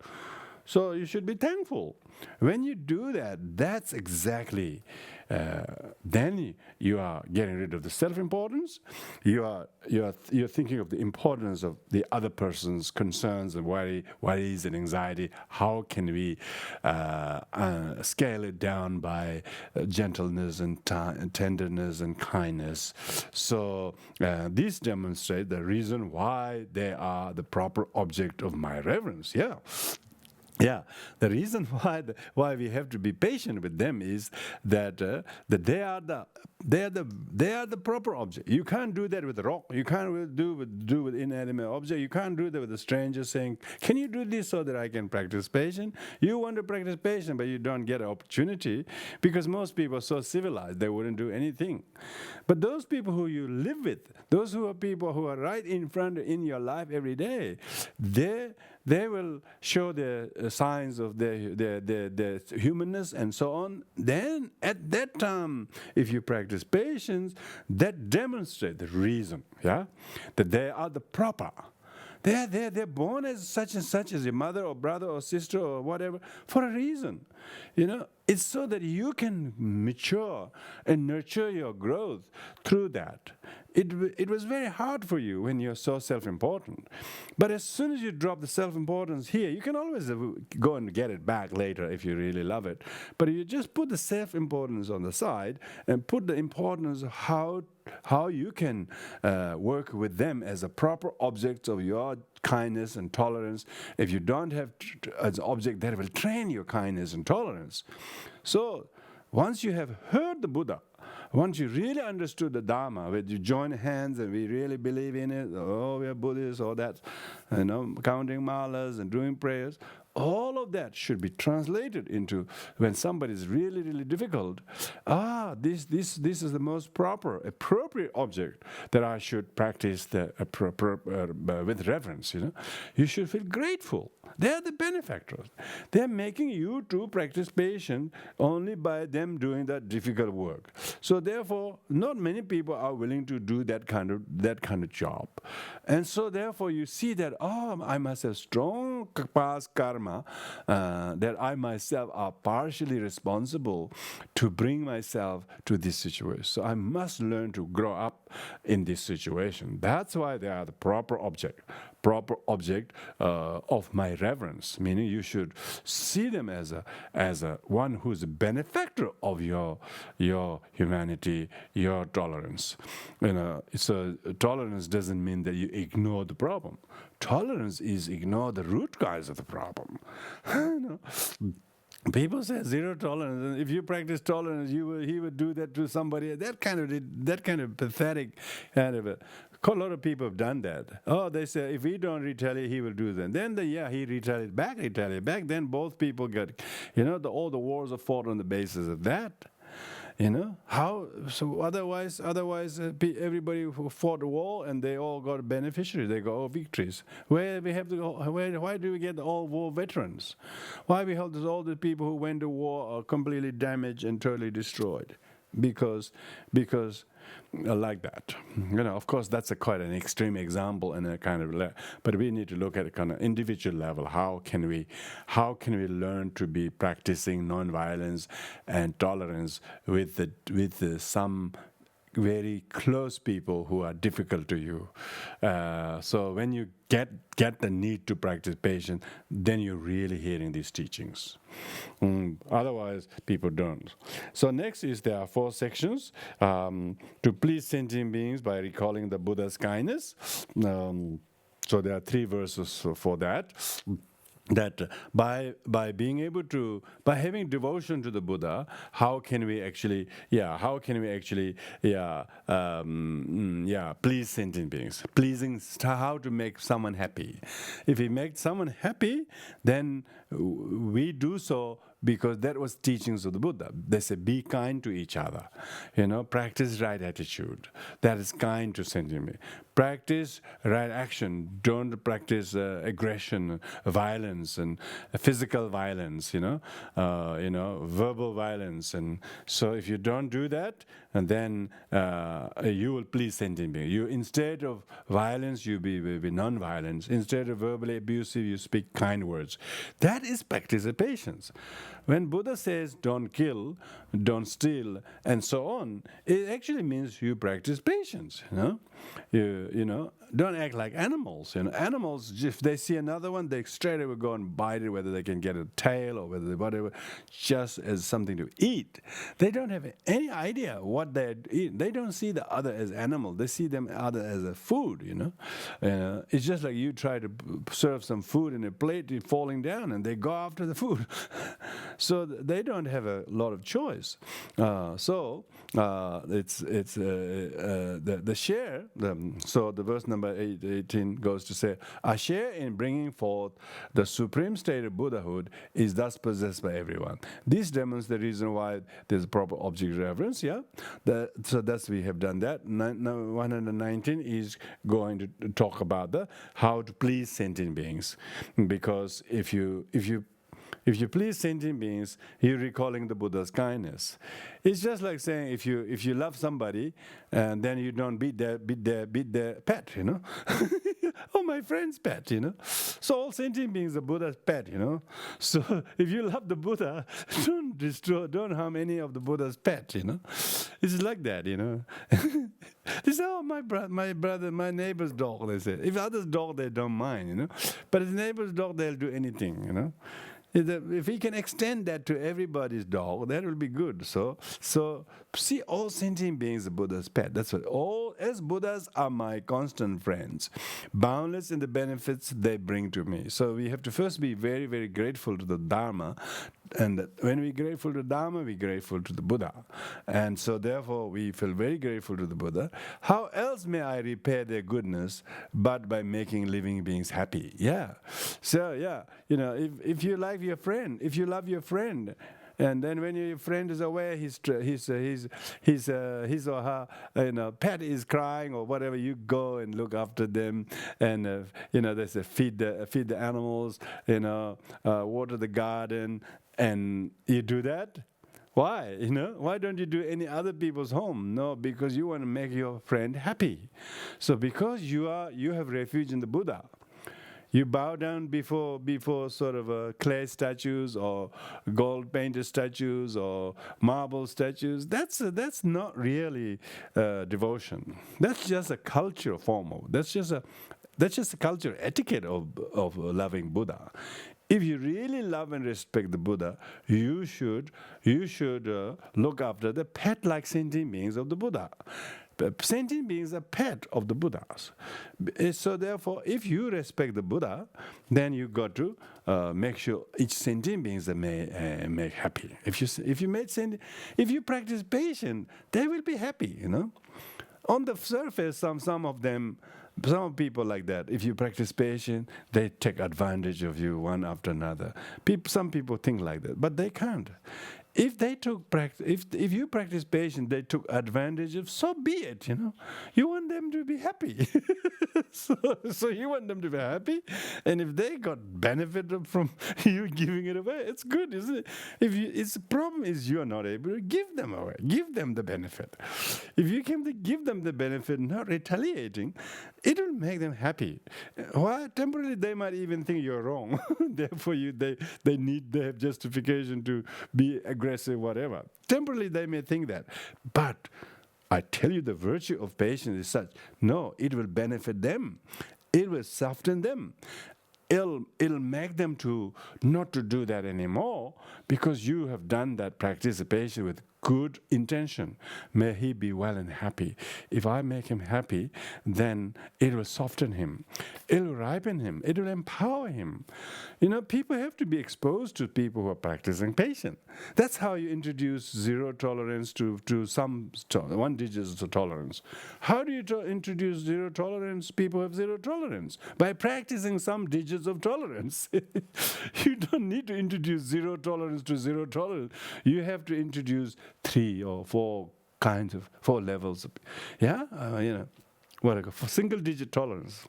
So you should be thankful. When you do that, that's exactly, then you are getting rid of the self-importance. You're thinking of the importance of the other person's concerns and worries and anxiety. How can we scale it down by gentleness and tenderness and kindness? So these demonstrate the reason why they are the proper object of my reverence. Yeah, the reason why we have to be patient with them is that they are the proper object. You can't do that with a rock. You can't do with inanimate object. You can't do that with a stranger saying, "Can you do this so that I can practice patience?" You want to practice patience, but you don't get an opportunity because most people are so civilized they wouldn't do anything. But those people who you live with, those who are people who are right in front in your life every day, they will show the signs of their humanness and so on. Then at that time, if you practice patience, that demonstrates the reason, that they are the proper. They're born as such and such as your mother or brother or sister or whatever for a reason. It's so that you can mature and nurture your growth through that. It was very hard for you when you're so self-important. But as soon as you drop the self-importance here, you can always go and get it back later if you really love it. But you just put the self-importance on the side and put the importance of how you can work with them as a proper object of your kindness and tolerance. If you don't have an object that will train your kindness and tolerance. So once you have heard the Buddha, once you really understood the Dharma, where you join hands and we really believe in it, oh, we are Buddhists, all that, counting malas and doing prayers, all of that should be translated into when somebody is really, really difficult. This is the most proper, appropriate object that I should practice with reverence. You should feel grateful. They are the benefactors. They are making you to practice patience only by them doing that difficult work. So therefore, not many people are willing to do that kind of job. And so therefore, you see that, I must have strong past karma, that I myself are partially responsible to bring myself to this situation. So I must learn to grow up in this situation. That's why they are the proper object of my reverence. Meaning, you should see them as a one who's a benefactor of your humanity, your tolerance. So tolerance doesn't mean that you ignore the problem. Tolerance is ignore the root cause of the problem. People say zero tolerance, and if you practice tolerance, he would do that to somebody. That kind of pathetic kind of a lot of people have done that. They say if we don't retaliate, he will do that. Then he retaliate back. Then both people get, all the wars are fought on the basis of that. How? So otherwise, everybody who fought the war and they all got beneficiaries. They got all victories. Why do we get all war veterans? Why we have all the people who went to war are completely damaged and totally destroyed? Because like that. Of course, that's quite an extreme example and a kind of, but we need to look at a kind of individual level. How can we learn to be practicing nonviolence and tolerance with some very close people who are difficult to you? So when you get the need to practice patience, then you're really hearing these teachings. Otherwise, people don't. So next is there are 4 sections to please sentient beings by recalling the Buddha's kindness. So there are 3 verses for that. That by being able to, by having devotion to the Buddha, how can we actually please sentient beings? How to make someone happy. If we make someone happy, then we do so because that was teachings of the Buddha. They say, be kind to each other. Practice right attitude. That is kind to sentient beings. Practice right action. Don't practice aggression, violence, and physical violence. Verbal violence. And so, if you don't do that, and then you will please sentient beings. You, instead of violence, you will be non-violence. Instead of verbally abusive, you speak kind words. That is practice of patience. When Buddha says don't kill, don't steal, and so on, it actually means you practice patience. You don't act like animals. Animals, if they see another one, they straight away go and bite it, whether they can get a tail or whatever, just as something to eat. They don't have any idea what they're eating. They don't see the other as animal. They see them other as a food. It's just like you try to serve some food in a plate, it's falling down, and they go after the food. So they don't have a lot of choice. It's the share. So the verse number 18 goes to say, a share in bringing forth the supreme state of Buddhahood is thus possessed by everyone. This demonstrates the reason why there's proper object reverence. So that's we have done that. Now 119 is going to talk about how to please sentient beings, because if you please sentient beings, you're recalling the Buddha's kindness. It's just like saying if you love somebody and then you don't beat their pet, Oh, my friend's pet, So all sentient beings are Buddha's pet, So if you love the Buddha, don't harm any of the Buddha's pet, It's like that, They say, my neighbor's dog, they say. If others' dog, they don't mind, But his neighbor's dog, they'll do anything, If we can extend that to everybody's dog, that will be good. So see, all sentient beings are Buddha's pet. That's what all as Buddhas are my constant friends, boundless in the benefits they bring to me. So we have to first be very, very grateful to the Dharma, and when we're grateful to Dharma, we're grateful to the Buddha, and so therefore we feel very grateful to the Buddha. How else may I repay their goodness but by making living beings happy? So if you like your friend, if you love your friend, And then when your friend is away, his or her pet is crying or whatever, you go and look after them, and they say feed the animals, water the garden, and you do that. Why? Why don't you do any other people's home? No, because you want to make your friend happy. So because you have refuge in the Buddha, you bow down before sort of clay statues or gold painted statues or marble statues. That's not really devotion. That's just a cultural form of. That's just a cultural etiquette of loving Buddha. If you really love and respect the Buddha, you should look after the pet-like sentient beings of the Buddha. Sentient beings are pet of the Buddhas. So therefore, if you respect the Buddha, then you got to make sure each sentient beings are make happy. If you practice patience, they will be happy. On the surface, some people like that. If you practice patience, they take advantage of you one after another. Some people think like that, but they can't. If you practice patience, they took advantage of. So be it. You want them to be happy. so you want them to be happy, and if they got benefit from you giving it away, it's good, isn't it? The problem is you are not able to give them away. Give them the benefit. If you can give them the benefit, not retaliating, it will make them happy. Why? Temporarily, they might even think you're wrong. Therefore, they have justification to be aggressive, whatever. Temporarily, they may think that. But I tell you, the virtue of patience is such. No, it will benefit them. It will soften them. It'll make them to not to do that anymore, because you have done that practice of patience with good intention. May he be well and happy. If I make him happy, then it will soften him. It will ripen him. It will empower him. People have to be exposed to people who are practicing patience. That's how you introduce zero tolerance to some 1 digit of tolerance. How do you introduce zero tolerance? People have zero tolerance by practicing some digits of tolerance. You don't need to introduce zero tolerance to zero tolerance. You have to introduce 3 or 4 levels of, for single digit tolerance.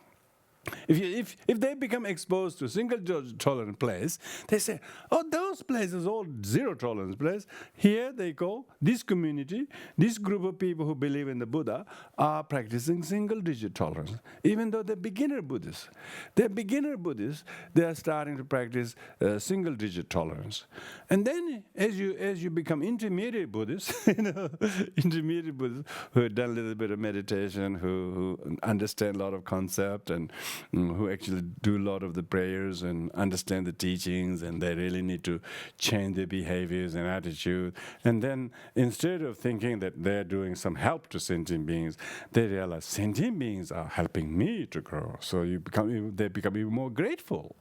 If they become exposed to single tolerant place, they say, oh, those places all zero tolerance place. Here they go, this community, this group of people who believe in the Buddha are practicing single digit tolerance, even though they're beginner Buddhists. They are starting to practice single digit tolerance. And then as you become intermediate Buddhists, intermediate Buddhists who have done a little bit of meditation, who understand a lot of concept and who actually do a lot of the prayers and understand the teachings, and they really need to change their behaviors and attitude. And then instead of thinking that they're doing some help to sentient beings, they realize sentient beings are helping me to grow. So they become even more grateful.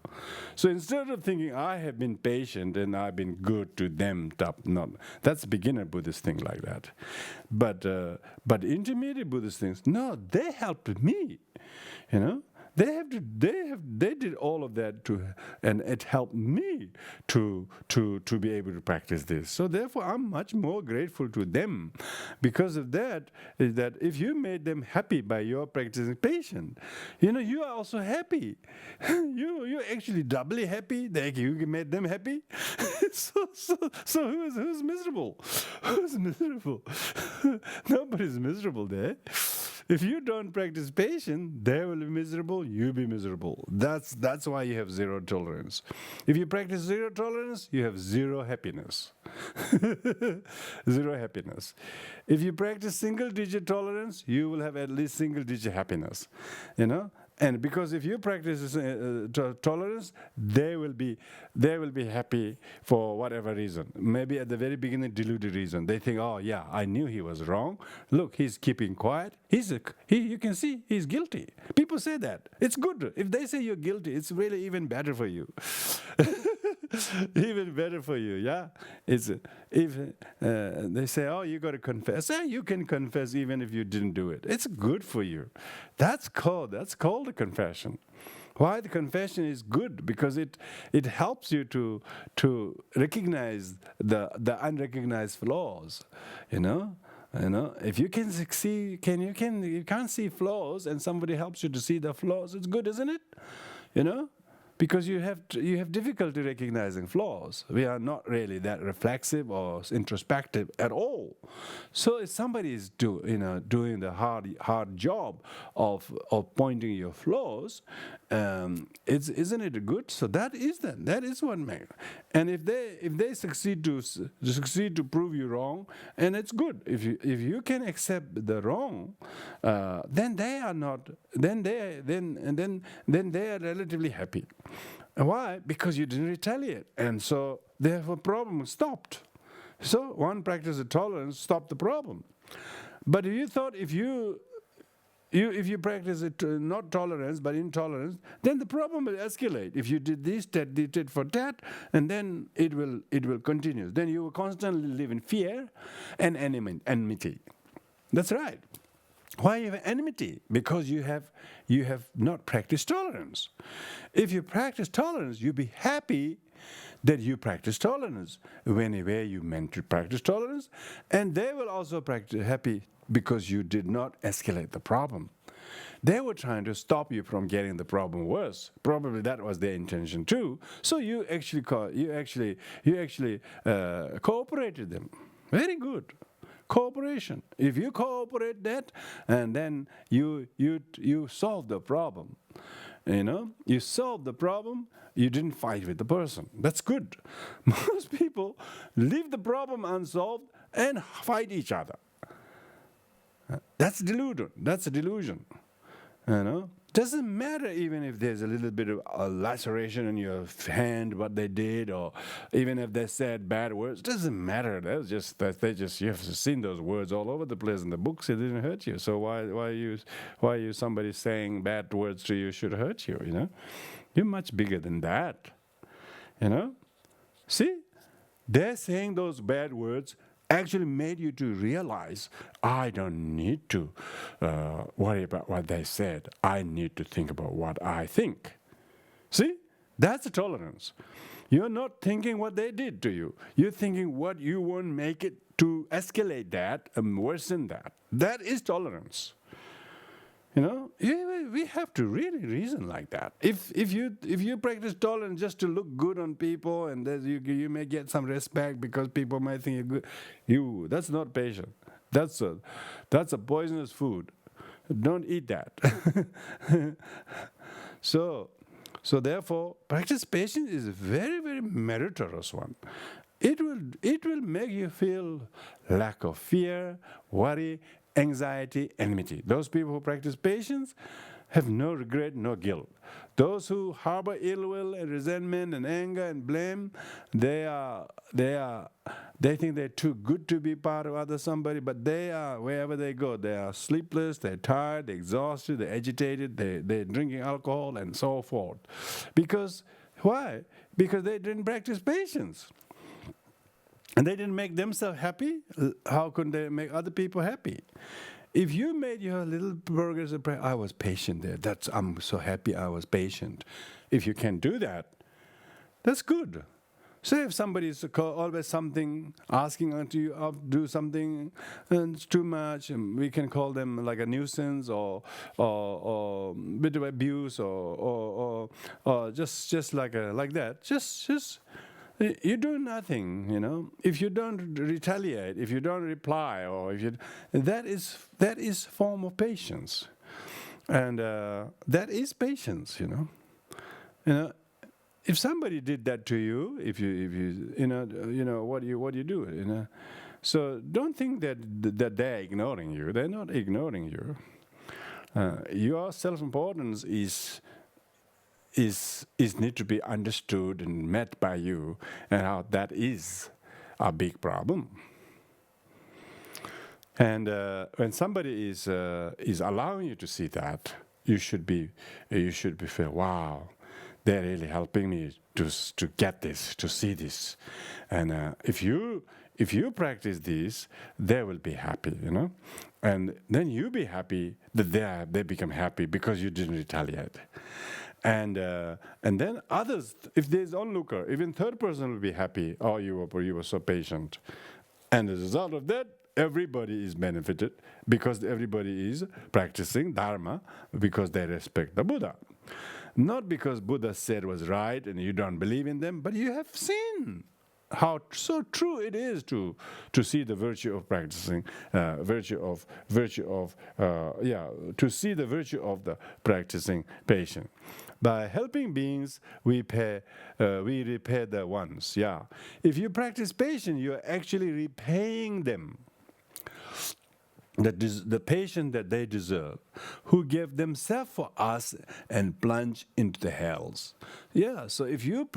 So instead of thinking I have been patient and I've been good to them, that's beginner Buddhist thing like that. But intermediate Buddhist things, no, they helped me. They did all of that and it helped me to be able to practice this. So therefore, I'm much more grateful to them because of that. Is that if you made them happy by your practicing patience, you are also happy. You're actually doubly happy that you made them happy. So who's miserable? Who's miserable? Nobody's miserable there. If you don't practice patience, they will be miserable, you be miserable. That's why you have zero tolerance. If you practice zero tolerance, you have zero happiness. Zero happiness. If you practice single-digit tolerance, you will have at least single-digit happiness. And because if you practice tolerance, they will be happy for whatever reason. Maybe at the very beginning, deluded reason. They think, oh yeah, I knew he was wrong. Look, he's keeping quiet. You can see he's guilty. People say that. It's good. If they say you're guilty, it's really even better for you. Even better for you, yeah. If they say, oh, you got to confess. You can confess even if you didn't do it. It's good for you. That's called a confession. Why the confession is good? Because it helps you to recognize the unrecognized flaws. You know, if you can see, you can't see flaws, and somebody helps you to see the flaws. It's good, isn't it? You know. Because you have difficulty recognizing flaws. We are not really that reflexive or introspective at all. So if somebody is doing the hard job of pointing your flaws, isn't it good? So that is what makes. And if they succeed to prove you wrong, and it's good. If you can accept the wrong, then they are not. Then they are relatively happy. Why? Because you didn't retaliate, and so therefore problem stopped. So one practice of tolerance stopped the problem. But if you thought if you practice it not tolerance but intolerance, then the problem will escalate. If you did this, that, did for that, and then it will continue. Then you will constantly live in fear and enmity. That's right. Why you have enmity? Because you have not practiced tolerance. If you practice tolerance, you'll be happy that you practice tolerance. Whenever you meant to practice tolerance, and they will also practice happy because you did not escalate the problem. They were trying to stop you from getting the problem worse. Probably that was their intention too. So you actually cooperated them. Very good. Cooperation. If you cooperate that, and then you solve the problem. You solve the problem. You didn't fight with the person. That's good. Most people leave the problem unsolved and fight each other. That's delusion. That's a delusion. Doesn't matter even if there's a little bit of a laceration in your hand, what they did, or even if they said bad words. Doesn't matter. You have seen those words all over the place in the books. It didn't hurt you. So why you somebody saying bad words to you should hurt you? You're much bigger than that. See, they're saying those bad words actually made you to realize, I don't need to worry about what they said. I need to think about what I think. See? That's a tolerance. You're not thinking what they did to you. You're thinking what you won't make it to escalate that and worsen that. That is tolerance. We have to really reason like that. If you practice tolerance just to look good on people, and you may get some respect because people might think you're good, that's not patient. That's a poisonous food. Don't eat that. So therefore, practice patience is a very, very meritorious one. It will make you feel lack of fear, worry, anxiety, enmity. Those people who practice patience have no regret, no guilt. Those who harbor ill will and resentment and anger and blame, they think they're too good to be part of somebody, but they are, wherever they go, they are sleepless, they're tired, they're exhausted, they're agitated, they're drinking alcohol and so forth. Because, why? Because they didn't practice patience. And they didn't make themselves happy. How could they make other people happy? If you made your little progress, I was patient there. I'm so happy I was patient. If you can do that, that's good. So if somebody is always asking unto you to do something, and it's too much, and we can call them like a nuisance or bit of abuse or just like that. Just. You do nothing, If you don't retaliate, if you don't reply, or that is form of patience, and that is patience, If somebody did that to you, if you what you do, So don't think that they're ignoring you. They're not ignoring you. Your self-importance is need to be understood and met by you, and how that is a big problem. And when somebody is allowing you to see that, you should be feel, wow, they're really helping me to get this, to see this. And if you practice this, they will be happy, and then you be happy that they become happy because you didn't retaliate. And then others, if there's onlooker, even third person will be happy. Oh, you were so patient. And as a result of that, everybody is benefited because everybody is practicing Dharma because they respect the Buddha. Not because Buddha said was right and you don't believe in them, but you have seen how so true it is to see the virtue of practicing, to see the virtue of the practicing patient. By helping beings, we repay the ones. Yeah, if you practice patience, you are actually repaying them. The patient that they deserve, who gave themselves for us and plunge into the hells. Yeah, so if you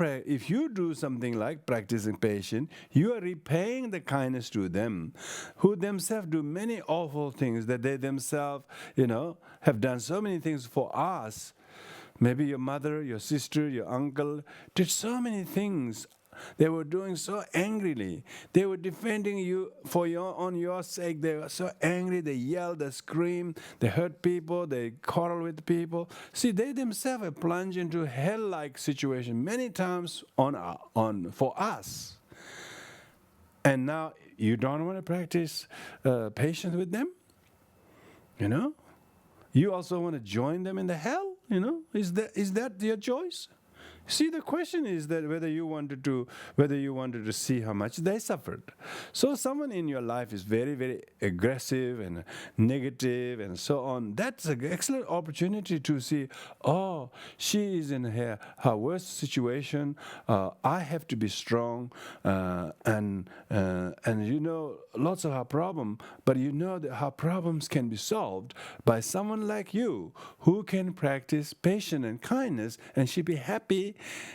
do something like practicing patience, you are repaying the kindness to them, who themselves do many awful things that they themselves, have done so many things for us. Maybe your mother, your sister, your uncle did so many things. They were doing so angrily. They were defending you on your sake. They were so angry. They yelled, they screamed, they hurt people, they quarreled with people. See, they themselves have plunged into hell-like situation many times for us. And now you don't want to practice patience with them? You also want to join them in the hell? Is that your choice? See, the question is that whether you wanted to see how much they suffered. So someone in your life is very, very aggressive and negative and so on. That's an excellent opportunity to see, oh, she is in her worst situation. I have to be strong, and lots of her problem. But that her problems can be solved by someone like you who can practice patience and kindness, and she'll be happy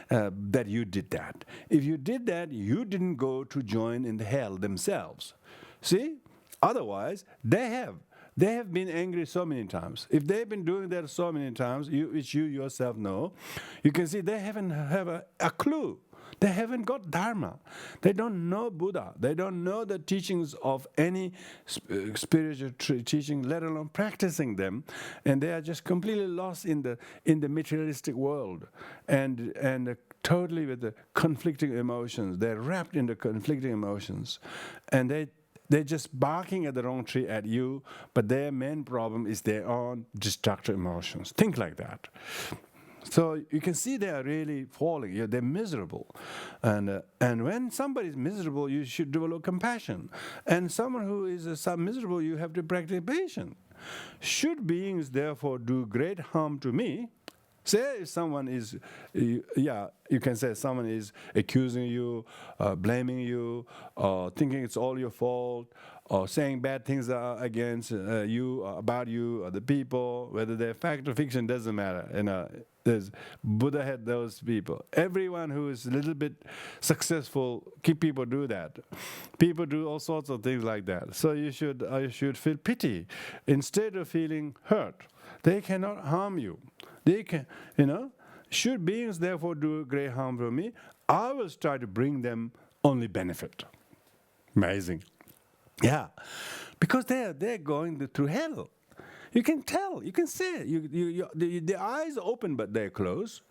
that you did that. If you did that, you didn't go to join in the hell themselves. See? Otherwise, they have been angry so many times. If they've been doing that so many times, which you yourself know, you can see they haven't have a clue. They haven't got Dharma. They don't know Buddha. They don't know the teachings of any spiritual teaching, let alone practicing them. And they are just completely lost in the materialistic world and totally with the conflicting emotions. They're wrapped in the conflicting emotions. And they're just barking at the wrong tree at you, but their main problem is their own destructive emotions. Think like that. So you can see they are really falling. They're miserable, and when somebody is miserable, you should develop compassion. And someone who is miserable, you have to practice patience. Should beings therefore do great harm to me? Say if someone is, you can say someone is accusing you, blaming you, or thinking it's all your fault, or saying bad things against you, or about you, or the people, whether they're fact or fiction, doesn't matter. Buddha had those people. Everyone who is a little bit successful, people do that. People do all sorts of things like that. So you should feel pity instead of feeling hurt. They cannot harm you. They can, should beings therefore do great harm to me, I will try to bring them only benefit. Amazing. Yeah, because they're going through hell. You can tell, you can see it. The eyes are open, but they're closed.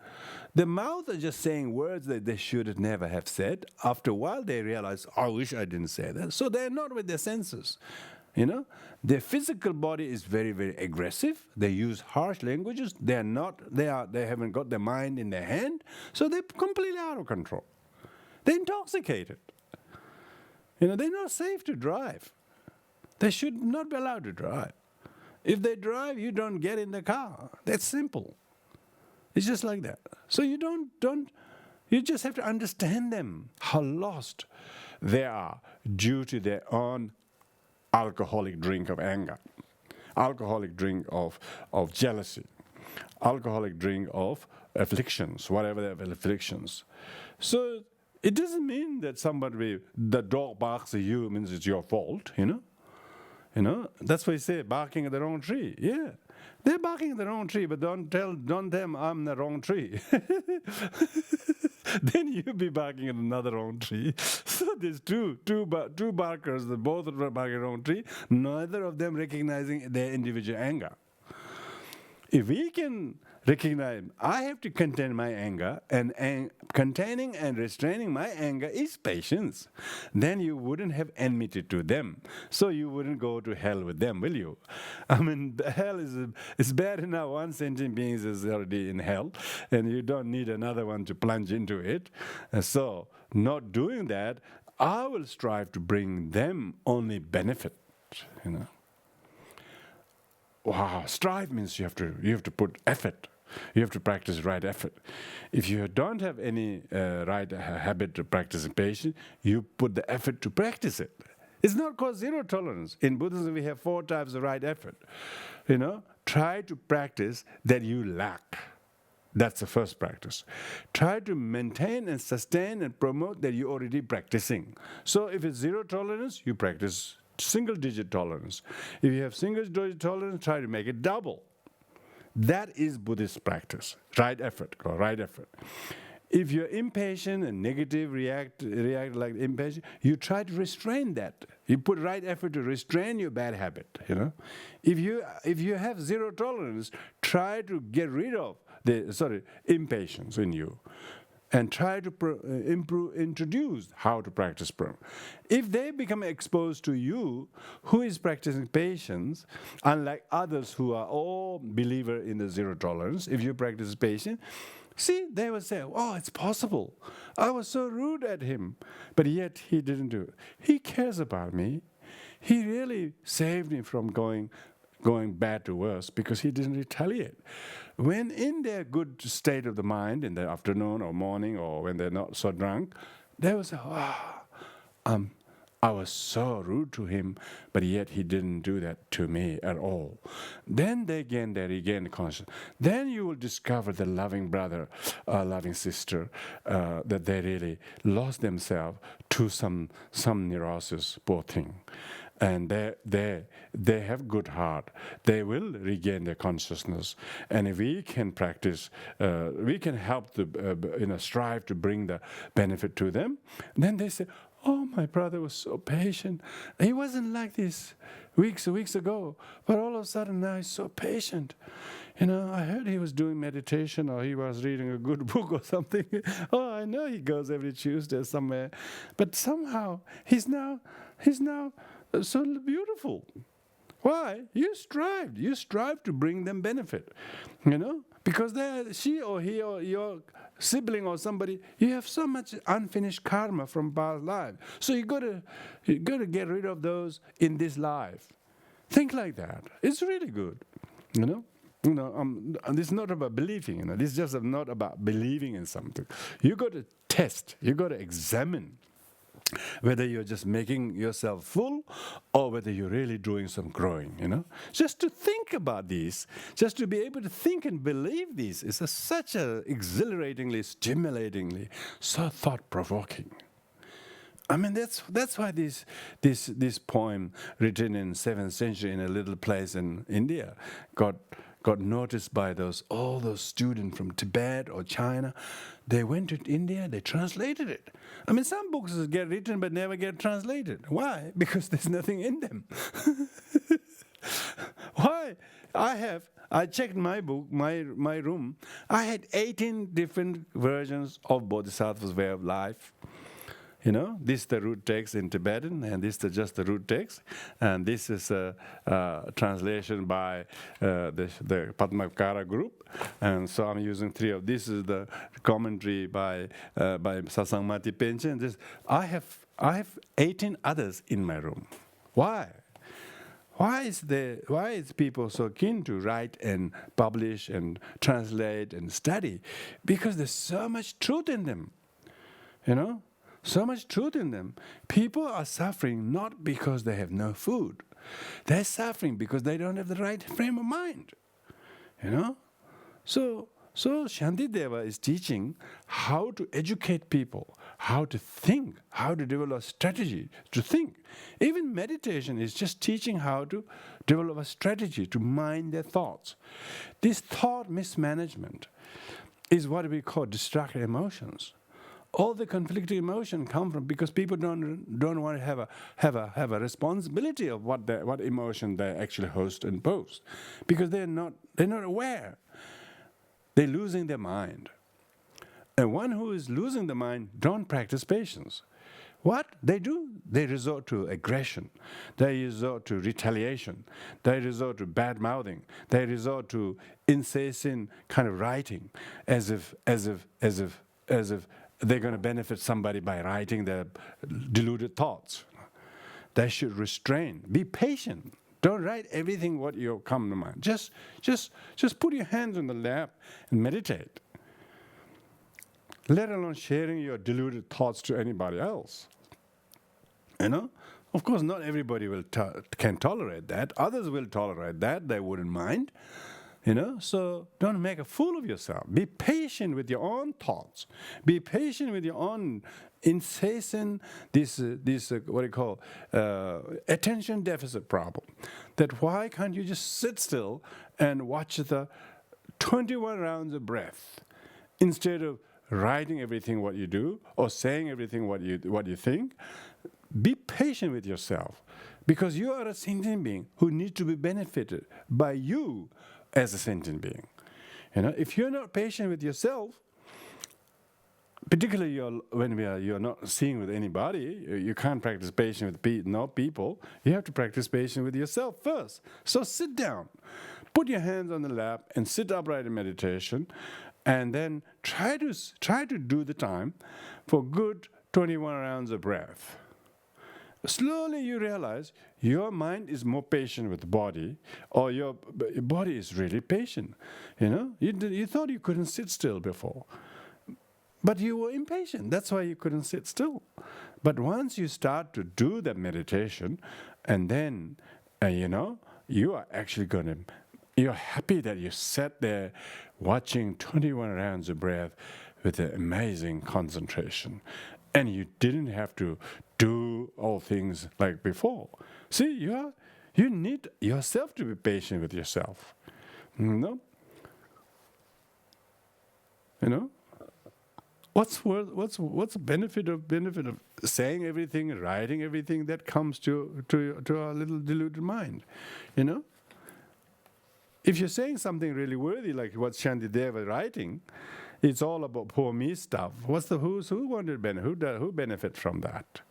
The mouth are just saying words that they should never have said. After a while, they realize, I wish I didn't say that. So they're not with their senses. Their physical body is very, very aggressive. They use harsh languages. They haven't got their mind in their hand. So they're completely out of control. They're intoxicated. They're not safe to drive. They should not be allowed to drive. If they drive, you don't get in the car. That's simple. It's just like that. So you you just have to understand them, how lost they are due to their own alcoholic drink of anger, alcoholic drink of jealousy, alcoholic drink of afflictions, whatever the afflictions. So it doesn't mean that the dog barks at you means it's your fault, That's why you say barking at the wrong tree. Yeah. They're barking at the wrong tree, but don't tell them I'm the wrong tree. Then you'll be barking at another wrong tree. So there's two barkers, both are barking at the wrong tree, neither of them recognizing their individual anger. If we can recognize, I have to contain my anger, and containing and restraining my anger is patience, then you wouldn't have enmity to them. So you wouldn't go to hell with them, will you? I mean, the hell is bad enough. One sentient being is already in hell, and you don't need another one to plunge into it. So not doing that, I will strive to bring them only benefit, you know. Wow, strive means you have to put effort. You have to practice right effort. If you don't have any right habit to practice patience, you put the effort to practice it. It's not called zero tolerance. In Buddhism, we have 4 types of right effort. You know, try to practice that you lack. That's the first practice. Try to maintain and sustain and promote that you're already practicing. So if it's zero tolerance, you practice single-digit tolerance. If you have single-digit tolerance, try to make it double. That is Buddhist practice. Right effort, called right effort. If you're impatient and negative, react like impatient, you try to restrain that. You put right effort to restrain your bad habit. You know, if you have zero tolerance, try to get rid of the impatience in you, and try to introduce how to practice prayer. If they become exposed to you, who is practicing patience, unlike others who are all believer in the zero tolerance, if you practice patience, see, they will say, oh, it's possible. I was so rude at him, but yet he didn't do it. He cares about me. He really saved me from going bad to worse because he didn't retaliate. When in their good state of the mind, in the afternoon or morning, or when they're not so drunk, they will say, I was so rude to him, but yet he didn't do that to me at all. Then they regain consciousness. Then you will discover the loving brother, loving sister, that they really lost themselves to some neurosis, poor thing. And they have good heart. They will regain their consciousness. And if we can practice, we can help strive to bring the benefit to them. Then they say, oh, my brother was so patient. He wasn't like this weeks ago, but all of a sudden now he's so patient. You know, I heard he was doing meditation, or he was reading a good book or something. Oh, I know he goes every Tuesday somewhere, but somehow he's now so beautiful. Why? You strive to bring them benefit, you know, because she or he or your sibling or somebody, you have so much unfinished karma from past life. So you got to get rid of those in this life. Think like that. It's really good, you know. This is not about believing. You know, this is just not about believing in something. You got to test. You got to examine whether you're just making yourself full or whether you're really doing some growing, you know. Just to think about these, just to be able to think and believe these is such a exhilaratingly, stimulatingly, so thought-provoking. I mean, that's why this poem written in 7th century in a little place in India got noticed by all those students from Tibet or China. They went to India, they translated it. I mean, some books get written but never get translated. Why? Because there's nothing in them. Why? I checked my book, my room. I had 18 different versions of Bodhisattva's way of life. You know, this is the root text in Tibetan, and this is just the root text, and this is a translation by the Padmakara group, and so I'm using 3 of. This is the commentary by Sasangmati Penchen. I have 18 others in my room. Why? Why is people so keen to write and publish and translate and study? Because there's so much truth in them, you know. So much truth in them. People are suffering not because they have no food. They're suffering because they don't have the right frame of mind. You know? So Shantideva is teaching how to educate people, how to think, how to develop a strategy to think. Even meditation is just teaching how to develop a strategy to mind their thoughts. This thought mismanagement is what we call distracted emotions. all the conflicting emotion come from because people don't want to have a responsibility of what emotion they actually host and post, because they're not aware. They're losing their mind. And one who is losing the mind don't practice patience. What they do? They resort to aggression. They resort to retaliation. They resort to bad mouthing. They resort to incessant kind of writing, as if they're going to benefit somebody by writing their deluded thoughts. They should restrain. Be patient. Don't write everything what you come to mind. Just put your hands on the lap and meditate. Let alone sharing your deluded thoughts to anybody else. Of course, not everybody can tolerate that. Others will tolerate that. They wouldn't mind. So don't make a fool of yourself. Be patient with your own thoughts. Be patient with your own incessant, this what do you call, attention deficit problem. That why can't you just sit still and watch the 21 rounds of breath instead of writing everything what you do or saying everything what you think? Be patient with yourself, because you are a sentient being who needs to be benefited by you as a sentient being. If you're not patient with yourself, particularly when you're not seeing with anybody, you can't practice patience with people. You have to practice patience with yourself first. So sit down, put your hands on the lap, and sit upright in meditation, and then try to do the time for good 21 rounds of breath. Slowly you realize your mind is more patient with the body, or your body is really patient. You thought you couldn't sit still before, but you were impatient. That's why you couldn't sit still. But once you start to do that meditation, and then you are actually you're happy that you sat there watching 21 rounds of breath with an amazing concentration, and you didn't have to do all things like before. See, you need yourself to be patient with yourself. What's the benefit of saying everything, writing everything that comes to our little deluded mind? If you're saying something really worthy, like what Shantideva writing, it's all about poor me stuff. Who benefit from that?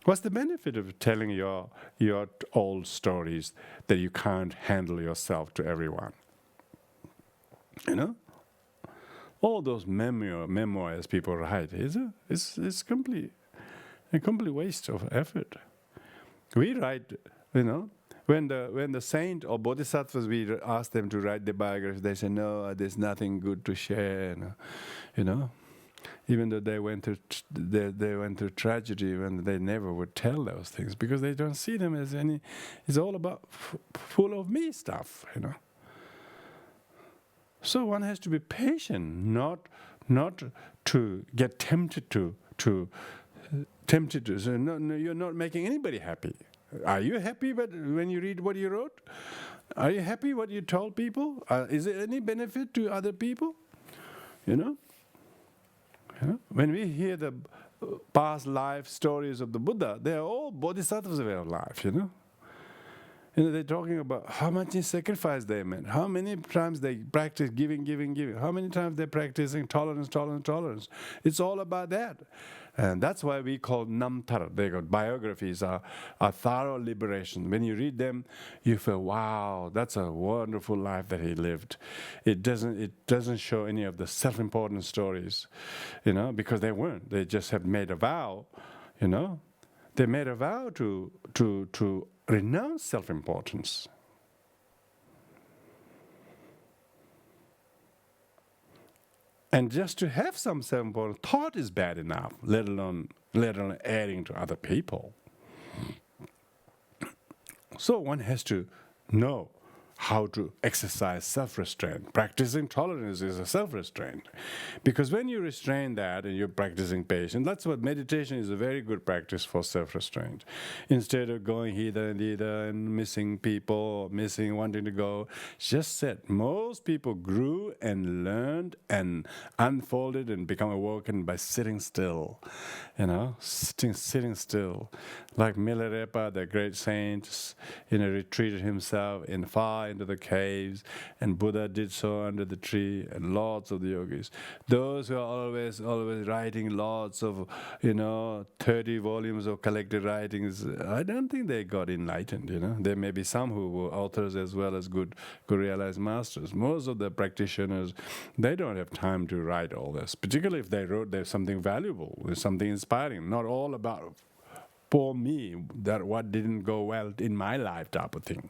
What's the benefit of telling your old stories that you can't handle yourself to everyone? All those memoirs people write it's a complete waste of effort. We write, when the saint or bodhisattvas, we ask them to write their biography, they say, no, there's nothing good to share. Even though they went through tragedy, when they never would tell those things, because they don't see them as any. It's all about full of me stuff, So one has to be patient, not to get tempted to. So no, you're not making anybody happy. Are you happy when you read what you wrote? Are you happy what you told people? Is there any benefit to other people? When we hear the past life stories of the Buddha, they are all bodhisattvas' way of life, they're talking about how much sacrifice they made, how many times they practice giving, how many times they're practicing tolerance. It's all about that. And that's why we call namtar. They got biographies are thorough liberation. When you read them, you feel, wow, that's a wonderful life that he lived. It doesn't show any of the self-important stories, because they weren't. They just have made a vow, They made a vow to renounce self-importance. And just to have some self-importance, thought is bad enough, let alone adding to other people. So one has to know how to exercise self-restraint. Practicing tolerance is a self-restraint. Because when you restrain that and you're practicing patience, that's what meditation is, a very good practice for self-restraint. Instead of going hither and thither and missing people, missing wanting to go, just sit. Most people grew and learned and unfolded and become awoken by sitting still. Sitting still. Like Milarepa, the great saint, retreated himself far into the caves, and Buddha did so under the tree, and lots of the yogis. Those who are always writing lots of, 30 volumes of collected writings, I don't think they got enlightened, There may be some who were authors as well as good realized masters. Most of the practitioners, they don't have time to write all this, particularly if they wrote there's something valuable, there's something inspiring, not all about poor me, that what didn't go well in my life type of thing.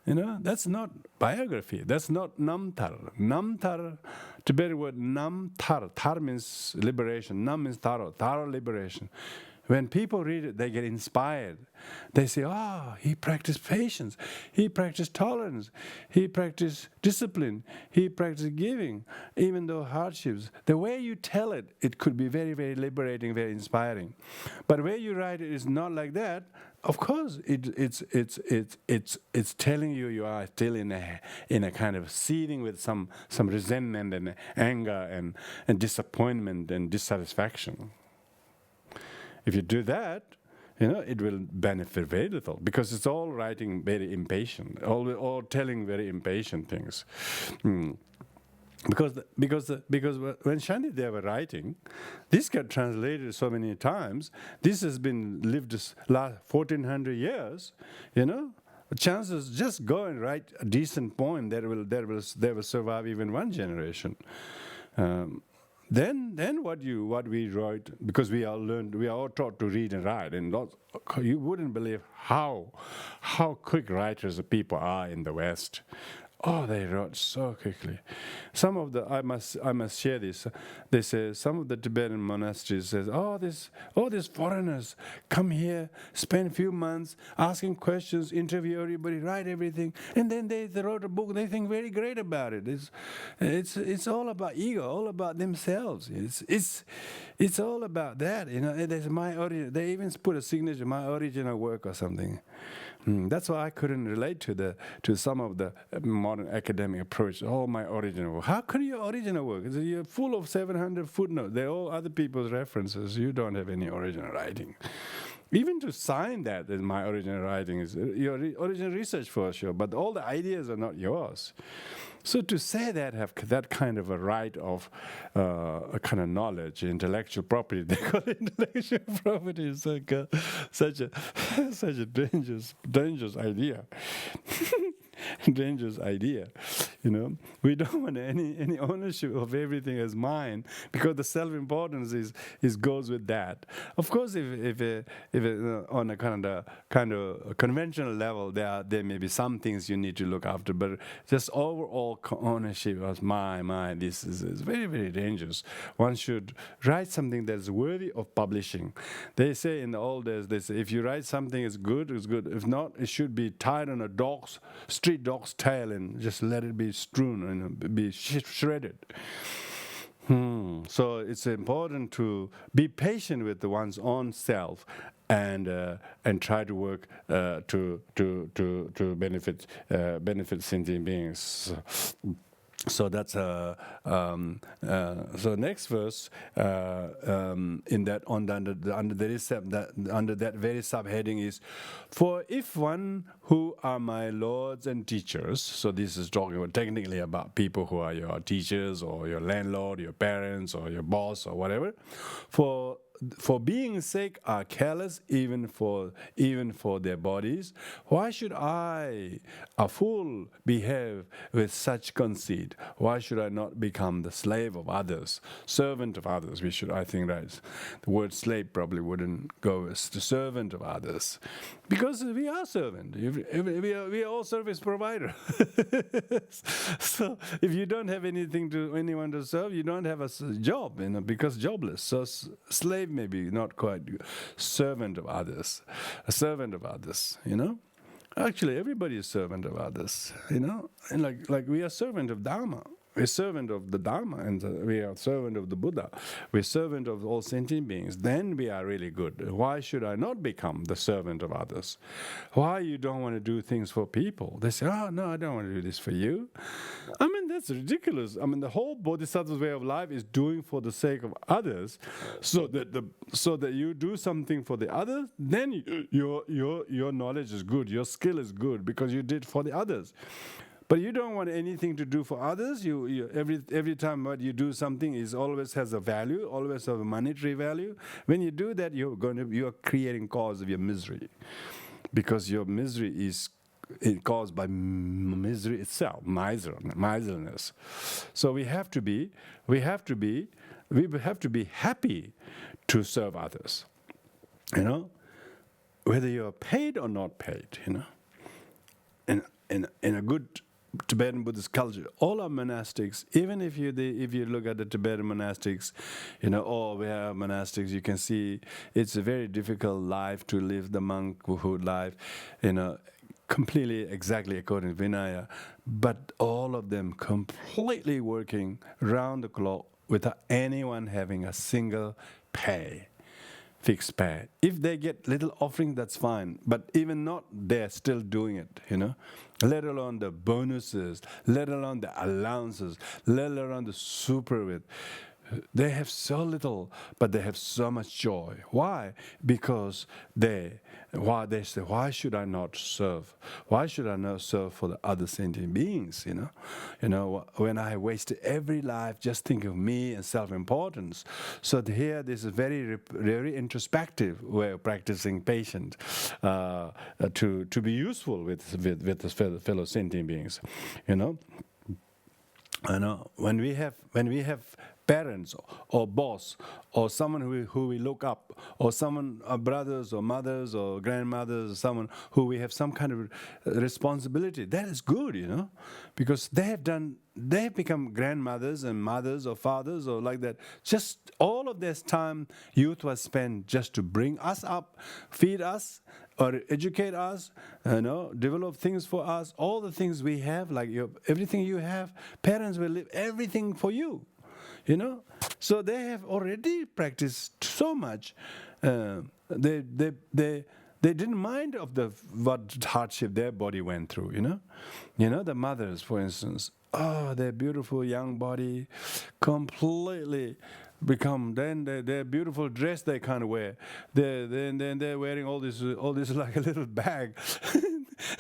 That's not biography. That's not namtar. Namtar, Tibetan word namtar. Tar means liberation. Nam means thorough liberation. When people read it, they get inspired. They say, he practiced patience. He practiced tolerance. He practiced discipline. He practiced giving, even though hardships. The way you tell it, it could be very, very liberating, very inspiring. But the way you write it is not like that. Of course, it's telling you are still in a kind of seething with some resentment and anger and disappointment and dissatisfaction. If you do that, it will benefit very little, because it's all writing very impatient, all telling very impatient things. Because when Shantideva writing, this got translated so many times. This has been lived last 1400 years. Chances just go and write a decent poem that will survive even one generation. Then what we wrote, because we are all taught to read and write, and you wouldn't believe how quick writers the people are in the West. They wrote so quickly. Some of the I must share this. They say some of the Tibetan monasteries says, these foreigners come here, spend a few months asking questions, interview everybody, write everything, and then they wrote a book. They think very great about it. It's all about ego, all about themselves. It's all about that. There's my origin. They even put a signature, my original work or something. That's why I couldn't relate to some of the modern academic approach. My original work. How could your original work? You're full of 700 footnotes. They're all other people's references. You don't have any original writing. Even to sign that as my original writing is your original research for sure, but all the ideas are not yours. So to say that, have that kind of a right of a kind of knowledge, intellectual property, they call it intellectual property, is like such a dangerous idea. Dangerous idea, We don't want any ownership of everything as mine, because the self-importance is goes with that. Of course, if on a kind of conventional level, there may be some things you need to look after, but just overall ownership as mine. This is very, very dangerous. One should write something that is worthy of publishing. They say in the old days, if you write something, it's good. If not, it should be tied on a street dog's tail and just let it be strewn and be shredded. So it's important to be patient with one's own self and try to work to benefit sentient beings. So that's so next verse in that under that very subheading is, for if one who are my lords and teachers. So this is talking about technically about people who are your teachers or your landlord, your parents or your boss or whatever. For being sake are careless even for their bodies. Why should I, a fool, behave with such conceit? Why should I not become the slave of others, servant of others? I think that the word slave probably wouldn't go as the servant of others, because we are servant. We are all service provider. So if you don't have anyone to serve, you don't have a job, because jobless. So slave maybe not quite servant of others, a servant of others, Actually, everybody is servant of others, and like we are servant of Dharma. We're servant of the Dharma, and we are servant of the Buddha. We're servant of all sentient beings. Then we are really good. Why should I not become the servant of others? Why you don't want to do things for people? They say, oh, no, I don't want to do this for you. I mean, that's ridiculous. I mean, the whole Bodhisattva's way of life is doing for the sake of others, so that you do something for the others, then your knowledge is good, your skill is good, because you did for the others. But you don't want anything to do for others. You every time what you do something is always has a value, always have a monetary value. When you do that, you are creating cause of your misery, because your misery is caused by misery itself, miserliness. So we have to be happy to serve others. Whether you are paid or not paid. In a good Tibetan Buddhist culture, all our monastics, even if you look at the Tibetan monastics, we have monastics, you can see it's a very difficult life to live, the monkhood life, completely exactly according to Vinaya, but all of them completely working round the clock without anyone having a single fixed pay. If they get little offering, that's fine. But even not, they're still doing it, Let alone the bonuses, let alone the allowances, let alone the supervision. They have so little, but they have so much joy. Why? Because they say, why should I not serve? Why should I not serve for the other sentient beings? When I wasted every life just think of me and self-importance. So here, this is very, very introspective way of practicing patience to be useful with the fellow sentient beings. When we have parents or boss or someone who we look up, or someone, our brothers or mothers or grandmothers, or someone who we have some kind of responsibility, that is good, because they have become grandmothers and mothers or fathers or like that. Just all of this time youth was spent just to bring us up, feed us, or educate us, develop things for us. All the things we have, like everything you have, parents will leave everything for you. So they have already practiced so much. They didn't mind of what hardship their body went through. The mothers, for instance, their beautiful young body completely become, then their beautiful dress they can't wear. They're wearing all this like a little bag.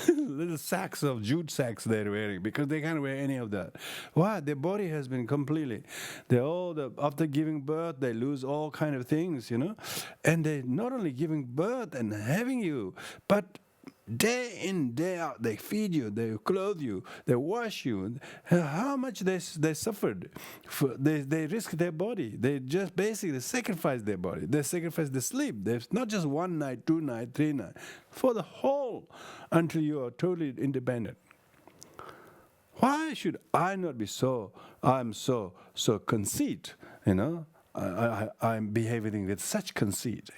Little sacks of jute sacks they're wearing, because they can't wear any of that. Why? Their body has been completely. After giving birth, they lose all kind of things, and they not only giving birth and having you, but day in, day out, they feed you, they clothe you, they wash you. How much they suffered. They risk their body. They just basically sacrifice their body. They sacrifice the sleep. There's not just 1 night, 2 nights, 3 nights. For the whole, until you are totally independent. Why should I not be so? I'm so conceit, I'm behaving with such conceit,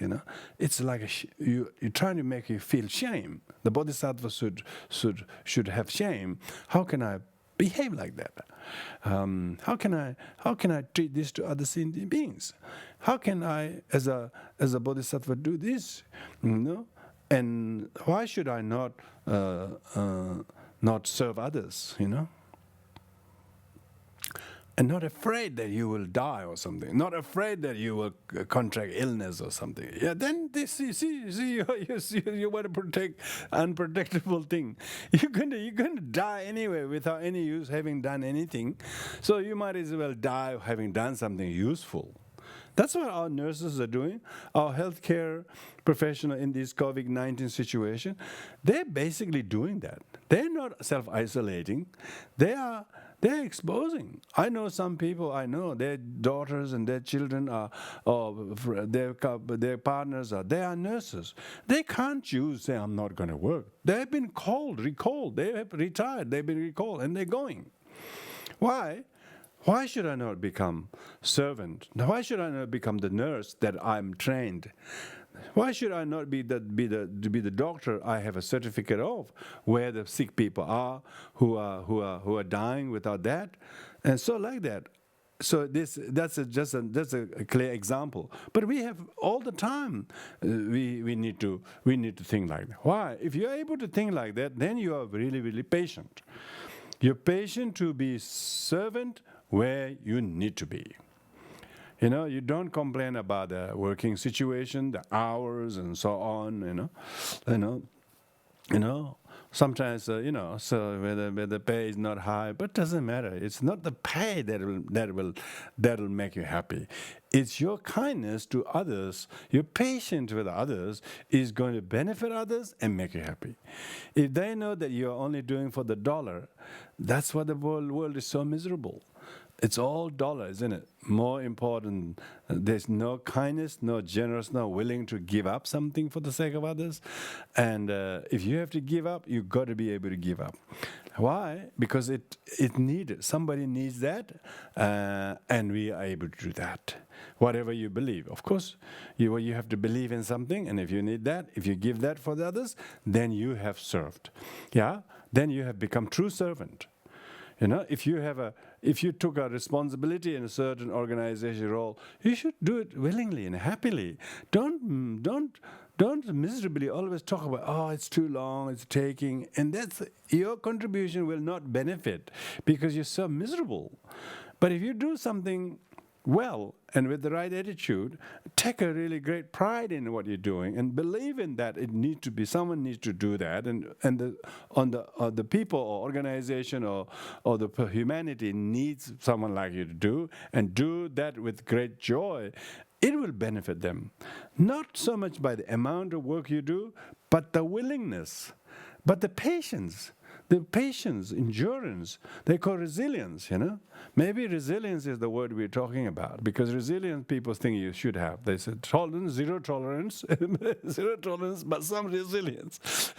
It's like you're trying to make you feel shame. The Bodhisattva should have shame. How can I behave like that? How can I treat this to other sentient beings? How can I, as a Bodhisattva, do this? And why should I not serve others? And not afraid that you will die or something. Not afraid that you will contract illness or something. Yeah, then this you want to protect unprotectable thing. You're gonna die anyway without any use having done anything. So you might as well die having done something useful. That's what our nurses are doing. Our healthcare professional in this COVID-19 situation, they're basically doing that. They're not self-isolating. They're exposing. I know some people, their daughters and their children or their partners they are nurses. They can't choose, say, I'm not going to work. They've been recalled. They have retired. They've been recalled and they're going. Why? Why should I not become servant? Why should I not become the nurse that I'm trained? Why should I not be the doctor I have a certificate of, where the sick people are, who are dying without that, and so like that. So that's a clear example. But we have all the time. We need to think like that. Why? If you are able to think like that, then you are really, really patient. You're patient to be servant where you need to be. You don't complain about the working situation, the hours, and so on. Sometimes so where the pay is not high, but doesn't matter. It's not the pay that'll make you happy. It's your kindness to others, your patience with others is going to benefit others and make you happy. If they know that you're only doing for the dollar, that's why the world is so miserable. It's all dollar, isn't it? More important, there's no kindness, no generous, no willing to give up something for the sake of others. And if you have to give up, you've got to be able to give up. Why? Because it needed. Somebody needs that, and we are able to do that. Whatever you believe. Of course, you have to believe in something, and if you need that, if you give that for the others, then you have served. Yeah? Then you have become true servant. If you took a responsibility in a certain organization role, you should do it willingly and happily. Don't miserably always talk about, it's too long, it's taking, and that's your contribution will not benefit because you're so miserable. But if you do something well and with the right attitude, take a really great pride in what you're doing and believe in that someone needs to do that, and the people or organization or the humanity needs someone like you to do, and do that with great joy, it will benefit them. Not so much by the amount of work you do, but the willingness, but the patience, endurance. They call resilience, Maybe resilience is the word we're talking about, because resilience people think you should have. They said tolerance, zero tolerance, but some resilience.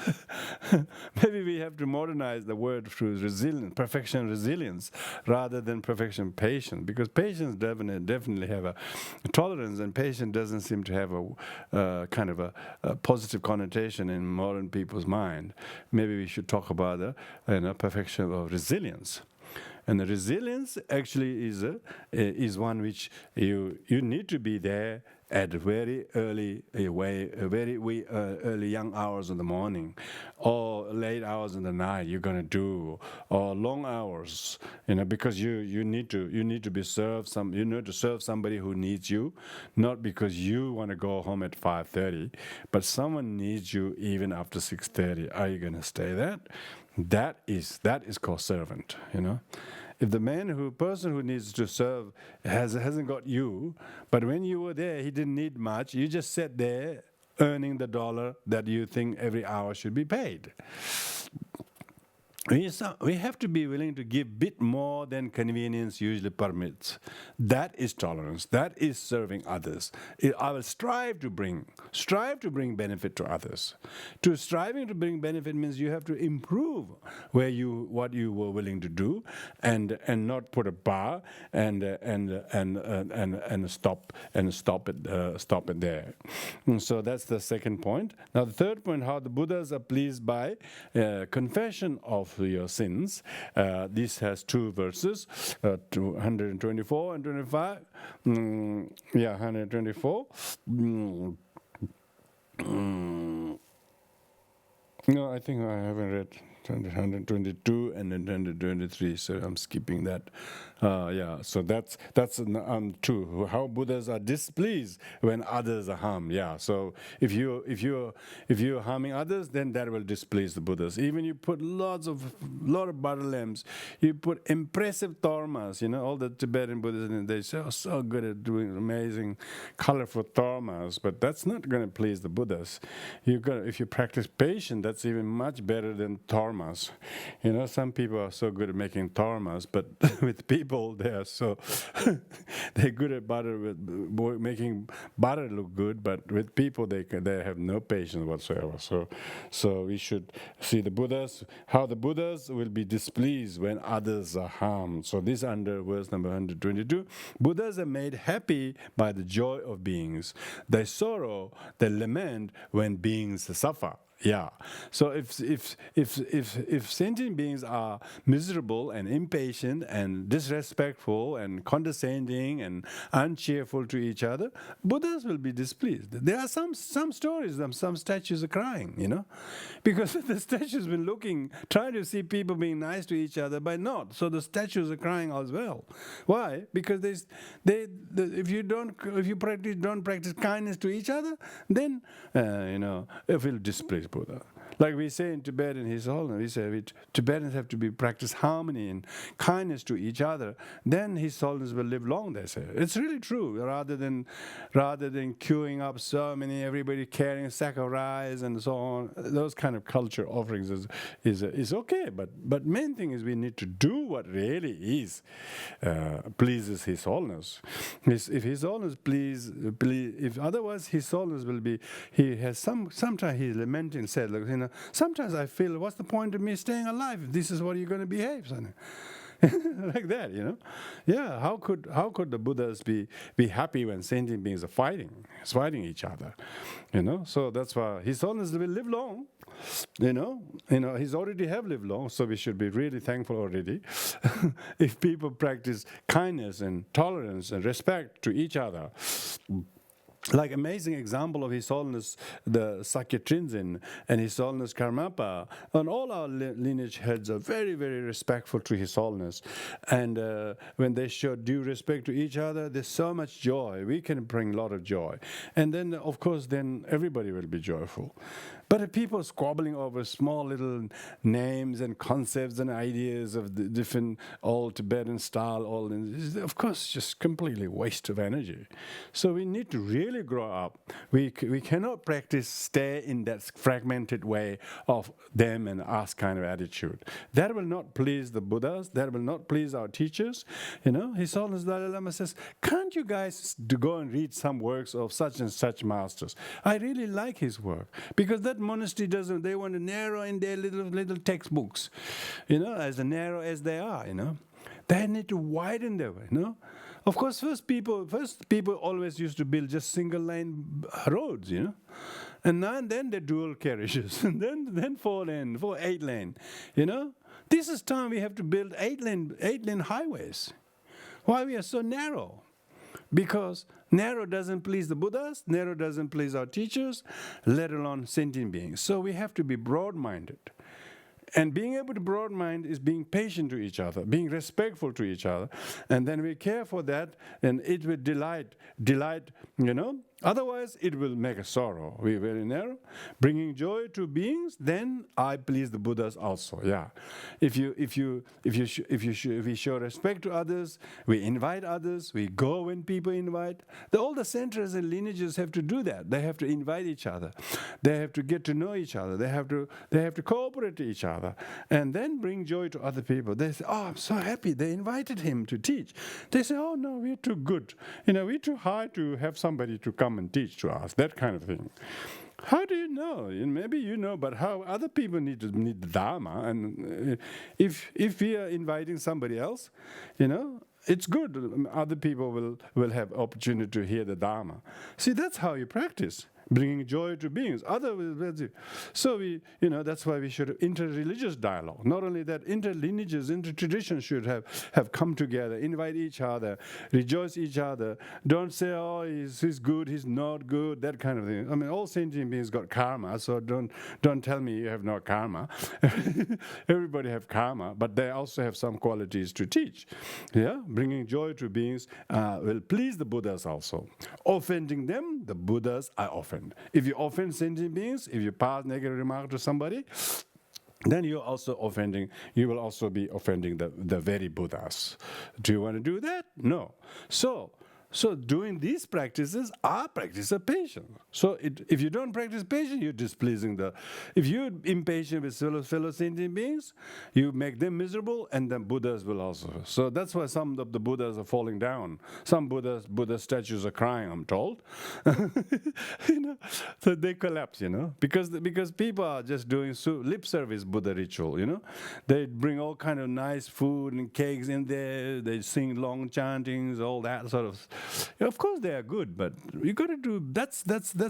Maybe we have to modernize the word through resilience, perfection resilience, rather than perfection patience, because patience definitely have a tolerance, and patience doesn't seem to have a kind of a positive connotation in modern people's mind. Maybe we should talk about the perfection of resilience. And the resilience actually is one which you need to be there at very early early young hours of the morning, or late hours in the night you're going to do, or long hours, because you need to be served. You need to serve somebody who needs you, not because you want to go home at 5:30, but someone needs you even after 6:30. Are you going to stay there? That is called servant, If the person who needs to serve hasn't got you, but when you were there, he didn't need much, you just sat there earning the dollar that you think every hour should be paid. We have to be willing to give a bit more than convenience usually permits. That is tolerance. That is serving others. I will strive to bring benefit to others. Striving to bring benefit means you have to improve what you were willing to do, and not put a bar and stop it there. And so that's the second point. Now the third point: how the Buddhas are pleased by confession of your sins. This has two verses, 124 and 25. 124. No, I think I haven't read 122 and then 123, so I'm skipping that. So that's two. How Buddhas are displeased when others are harmed. So if you're harming others, then that will displease the Buddhas. Even you put lot of butter lamps, you put impressive dharmas. All the Tibetan Buddhists, they're so good at doing amazing, colorful dharmas, but that's not going to please the Buddhas. If you practice patience, that's even much better than dharma. dharmas. Some people are so good at making dharmas, but with people they are so they're good at making butter look good, but with people they have no patience whatsoever. So we should see how the Buddhas will be displeased when others are harmed. So this under verse number 122, Buddhas are made happy by the joy of beings. They sorrow, they lament when beings suffer. Yeah. So if sentient beings are miserable and impatient and disrespectful and condescending and uncheerful to each other, Buddhas will be displeased. There are some stories, some statues are crying, because the statues been trying to see people being nice to each other, but not. So the statues are crying as well. Why? Because if you don't practice kindness to each other, then it will displease Buddha. Like we say in Tibetan, His Holiness, we say Tibetans have to practice harmony and kindness to each other. Then His Holiness will live long. They say it's really true. Rather than queuing up so many, everybody carrying a sack of rice and so on, those kind of culture offerings is okay. But main thing is we need to do what really pleases His Holiness. If His Holiness please, if otherwise His Holiness will be. He has sometimes he's lamenting and said, look, sometimes I feel, what's the point of me staying alive if this is what you're going to behave, son? Like that, Yeah, how could the Buddhas be happy when sentient beings are fighting each other, So that's why His Holiness will live long, He's already have lived long, so we should be really thankful already. If people practice kindness and tolerance and respect to each other. Like amazing example of His Holiness, the Sakya Trinzen and His Holiness Karmapa, and all our lineage heads are very, very respectful to His Holiness. And when they show due respect to each other, there's so much joy. We can bring a lot of joy. And then, of course, then everybody will be joyful. But if people squabbling over small little names and concepts and ideas of the different old Tibetan style, of course, just completely waste of energy. So we need to really grow up. We cannot stay in that fragmented way of them and us kind of attitude. That will not please the Buddhas. That will not please our teachers. His Holiness Dalai Lama says, can't you guys go and read some works of such and such masters? I really like his work, because that monastery they want to narrow in their little textbooks, as narrow as they are, They need to widen their way, Of course, first people always used to build just single lane roads, And then the dual carriages, and then 4-lane, 8-lane, This is time we have to build 8-lane highways. Why we are so narrow? Because narrow doesn't please the Buddhas, narrow doesn't please our teachers, let alone sentient beings. So we have to be broad-minded. And being able to broad-mind is being patient to each other, being respectful to each other. And then we care for that, and it will delight, Otherwise, it will make a sorrow. We're very narrow. Bringing joy to beings, then I please the Buddhas also. Yeah, if we show respect to others, we invite others. We go when people invite. All the centers and lineages have to do that. They have to invite each other. They have to get to know each other. They have to cooperate to each other, and then bring joy to other people. They say, "Oh, I'm so happy. They invited him to teach." They say, "Oh no, we're too good. We're too high to have somebody to come and teach to us," that kind of thing. How do you know? Maybe but how other people need the Dharma, and if we are inviting somebody else, it's good. Other people will have opportunity to hear the Dharma. See, that's how you practice. Bringing joy to beings. So that's why we should have inter-religious dialogue. Not only that, inter-lineages, inter-traditions should have come together, invite each other, rejoice each other. Don't say, "Oh, he's good, he's not good," that kind of thing. I mean, all sentient beings got karma, so don't tell me you have no karma. Everybody have karma, but they also have some qualities to teach. Yeah, bringing joy to beings will please the Buddhas also. Offending them, the Buddhas are offended. If you offend sentient beings, if you pass negative remark to somebody, then you will also be offending the very Buddhas. Do you want to do that? No. So So doing these practices are practice of patience. So if you don't practice patience, you're displeasing the... If you're impatient with fellow sentient beings, you make them miserable, and then Buddhas will also. So that's why some of the Buddhas are falling down. Some Buddha statues are crying, I'm told. So they collapse, because people are just doing lip service Buddha ritual, They bring all kind of nice food and cakes in there. They sing long chantings, all that sort of... Of course they are good, but you got to do... That's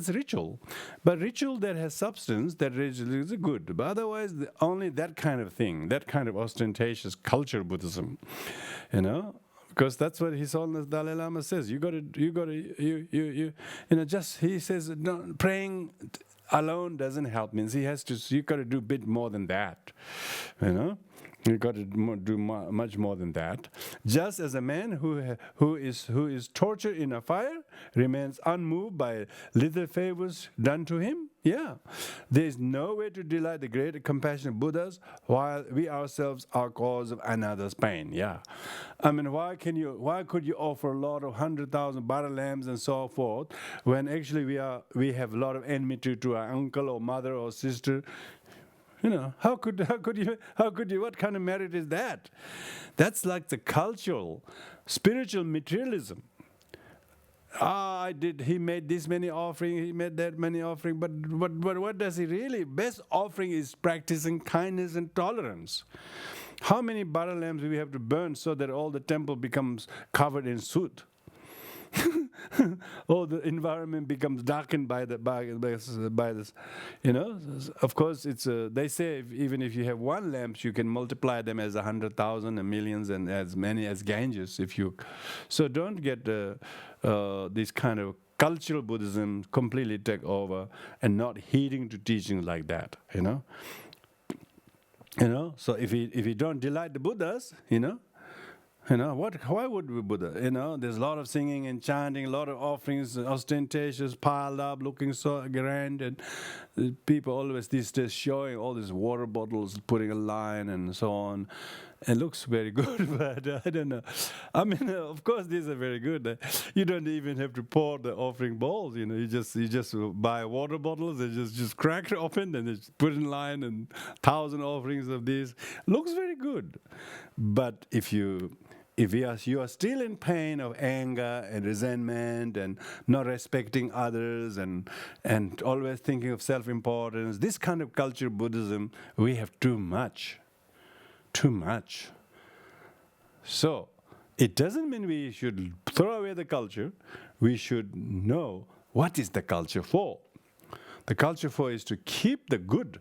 ritual. But ritual that has substance, that ritual is good. But otherwise, only that kind of thing, that kind of ostentatious culture Buddhism, because that's what His Holiness Dalai Lama says. You just, he says, no, praying alone doesn't help. Means you got to do a bit more than that, You got to do much more than that. Just as a man who is tortured in a fire remains unmoved by little favors done to him. Yeah, there is no way to delight the great compassionate Buddhas while we ourselves are cause of another's pain. Yeah, I mean, why could you offer a lot of 100,000 butter lamps and so forth when actually we have a lot of enmity to our uncle or mother or sister? How could you? What kind of merit is that? That's like the cultural, spiritual materialism. He made this many offerings, he made that many offerings, but what does he really? Best offering is practicing kindness and tolerance. How many butter lamps do we have to burn so that all the temple becomes covered in soot? All the environment becomes darkened by this, Of course, it's they say even if you have one lamp, you can multiply them as 100,000 and millions and as many as Ganges. So don't get this kind of cultural Buddhism completely take over and not heeding to teachings like that. So if you don't delight the Buddhas, why would we Buddha? There's a lot of singing and chanting, a lot of offerings, ostentatious, piled up, looking so grand, and people always these days showing all these water bottles, putting a line and so on. It looks very good, but I don't know. I mean, of course, these are very good. You don't even have to pour the offering bowls. You just buy water bottles and just crack it open and just put in line, and 1,000 offerings of these. Looks very good, but if you are still in pain of anger and resentment and not respecting others and always thinking of self-importance, this kind of culture Buddhism, we have too much. Too much. So, it doesn't mean we should throw away the culture. We should know what is the culture for. The culture for is to keep the good,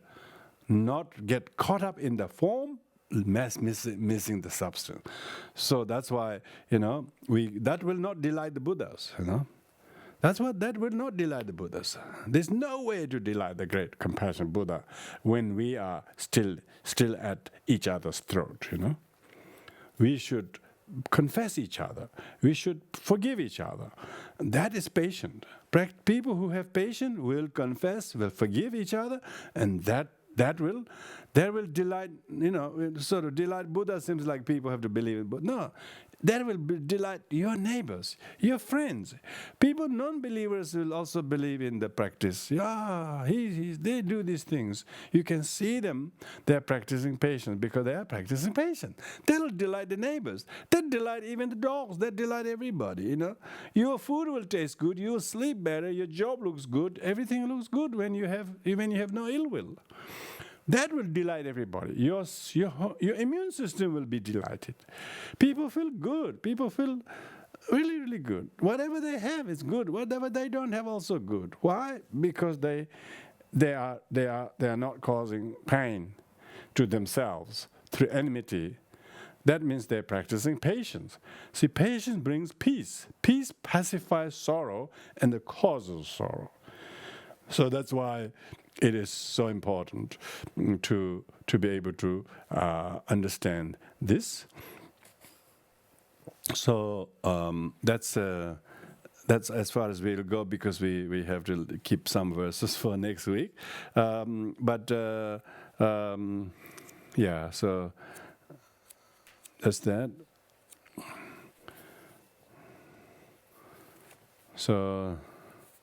not get caught up in the form, missing the substance. So that's why, that will not delight the Buddhas, That will not delight the Buddhas. There's no way to delight the great compassionate Buddha when we are still at each other's throat, We should confess each other. We should forgive each other. That is patient. People who have patience will confess, will forgive each other, and that will delight, sort of delight Buddha. Seems like people have to believe it, but no, that will delight your neighbors, your friends. People, non-believers will also believe in the practice. Yeah, they do these things. You can see them, they're practicing patience because they are practicing patience. They'll delight the neighbors. They'll delight even the dogs. They'll delight everybody, Your food will taste good, you'll sleep better, your job looks good, everything looks good when you have no ill will. That will delight everybody. Your immune system will be delighted. People feel good. People feel really, really good. Whatever they have is good. Whatever they don't have, also good. Why? Because they are not causing pain to themselves through enmity. That means they're practicing patience. See, patience brings peace. Peace pacifies sorrow and the cause of sorrow. So that's why it is so important to be able to understand this. So that's as far as we'll go, because we have to keep some verses for next week. Yeah, so that's that. So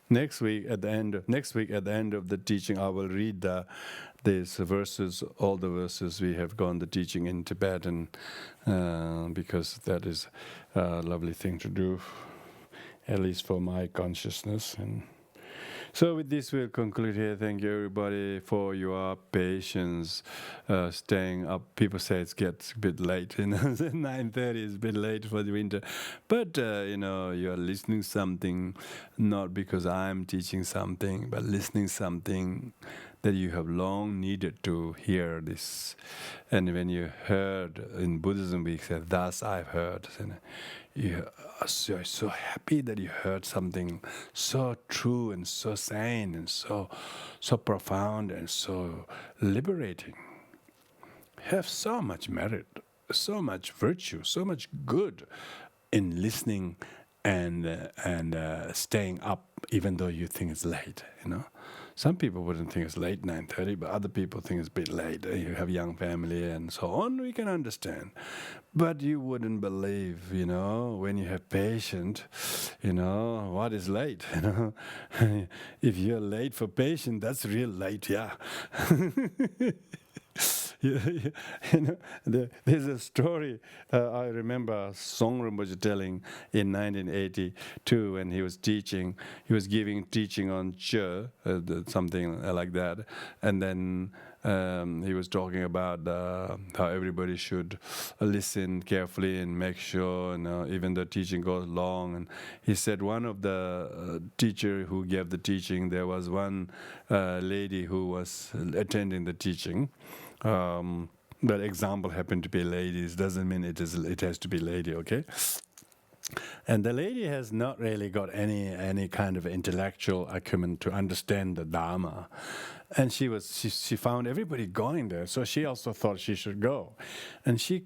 next week at the end of the teaching, I will read these verses, all the verses we have gone the teaching in Tibetan, because that is a lovely thing to do, at least for my consciousness. And so with this, we'll conclude here. Thank you, everybody, for your patience, staying up. People say it gets a bit late. 9:30 is a bit late for the winter. But, you're listening something, not because I'm teaching something, but listening something that you have long needed to hear this. And when you heard, in Buddhism we say, thus I've heard. You are so happy that you heard something so true and so sane and so profound and so liberating. Have so much merit, so much virtue, so much good in listening and staying up even though you think it's late, Some people wouldn't think it's late, 9:30, but other people think it's a bit late. You have young family and so on, we can understand. But you wouldn't believe, when you have patience, what is late, If you're late for patience, that's real late, yeah. There's a story I remember Song Rinpoche telling in 1982 when he was teaching. He was giving teaching on Che, something like that, and then he was talking about how everybody should listen carefully and make sure, even the teaching goes long. And he said one of the teacher who gave the teaching, there was one lady who was attending the teaching. That example happened to be ladies, doesn't mean it has to be lady, okay? And the lady has not really got any kind of intellectual acumen to understand the Dharma. And she found everybody going there, so she also thought she should go. And she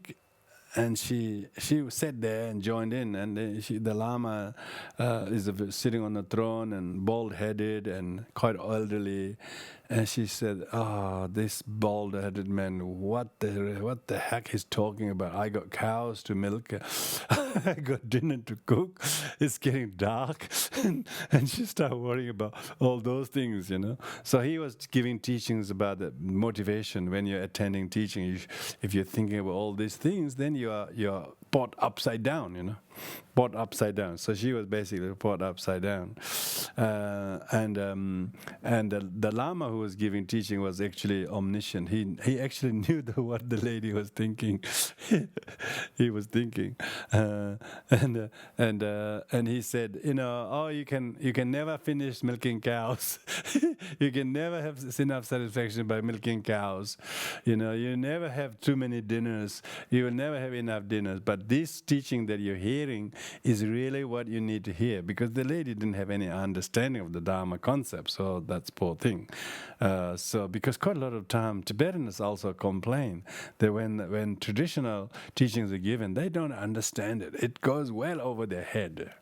sat there and joined in, and the Lama is sitting on the throne and bald-headed and quite elderly. And she said, this bald-headed man, what the heck he's talking about? I got cows to milk, I got dinner to cook, it's getting dark. And she started worrying about all those things, So he was giving teachings about the motivation. When you're attending teaching, if you're thinking about all these things, then you're pot upside down, pot upside down. So she was basically pot upside down. And the Lama who was giving teaching was actually omniscient. He actually knew what the lady was thinking. He was thinking, and he said, you can never finish milking cows. You can never have enough satisfaction by milking cows. You never have too many dinners. You will never have enough dinners. But this teaching that you're hearing is really what you need to hear, because the lady didn't have any understanding of the Dharma concept, so that's poor thing. So because quite a lot of time Tibetans also complain that when traditional teachings are given, they don't understand it. It goes well over their head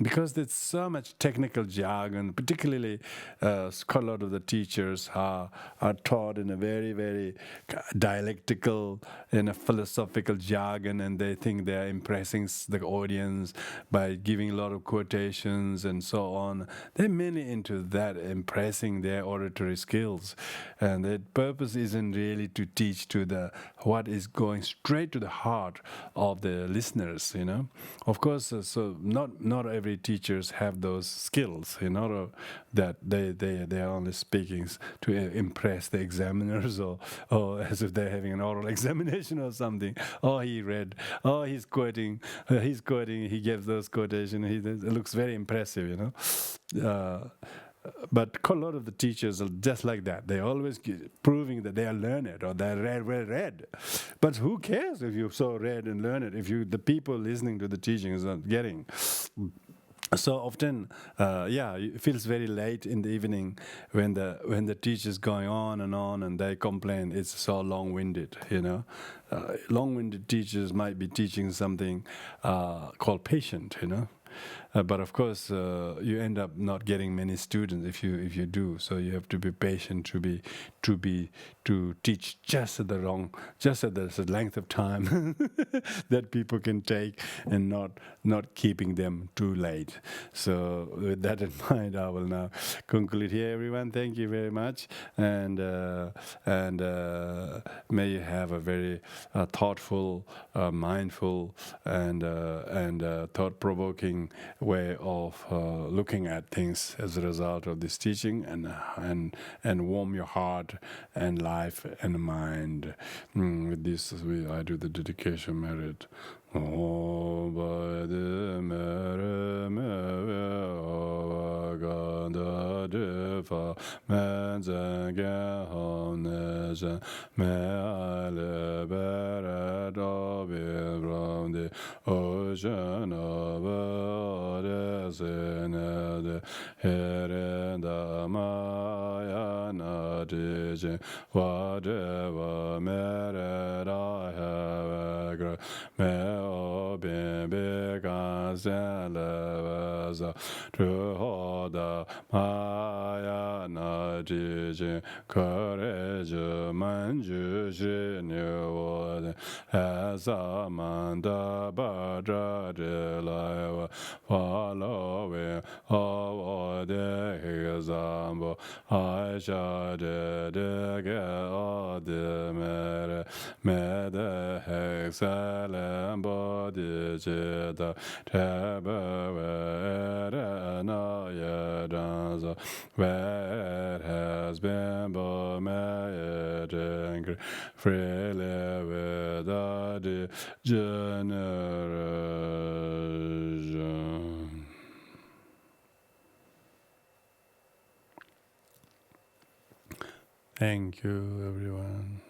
because there's so much technical jargon. Particularly quite a lot of the teachers are taught in a very, very dialectical, in a philosophical jargon, and they think they're impressing the audience by giving a lot of quotations and so on. They're mainly into that, impressing their oratory skills, and the purpose isn't really to teach to what is going straight to the heart of the listeners. Of course, so not every teachers have those skills. That they are only speaking to impress the examiners, or as if they're having an oral examination or something. He's quoting. He gives those quotations. It looks very impressive. But a lot of the teachers are just like that. They're always proving that they are learned or they're read. But who cares if you're so read and learned if the people listening to the teaching is not getting? So often, it feels very late in the evening when the teacher's going on and they complain it's so long-winded. Long-winded teachers might be teaching something called patient. But of course, you end up not getting many students if you do. So you have to be patient to teach just at the length of time that people can take, and not keeping them too late. So with that in mind, I will now conclude here. Everyone, thank you very much, and may you have a very thoughtful, mindful, and thought-provoking way of looking at things as a result of this teaching, and warm your heart and life and mind. With this, I do the dedication merit. Oh, by the merit, man zanga honeza me libera dobi from the ocean of the herenda maya natije whatever merit I have me obin because levas to hold maya natije courage manju shinyu as a manda badra de life following all the example I shall get all the med excellent Bodhisattva Tabaware Nayadanza where it has been made freely without degeneration. Thank you, everyone.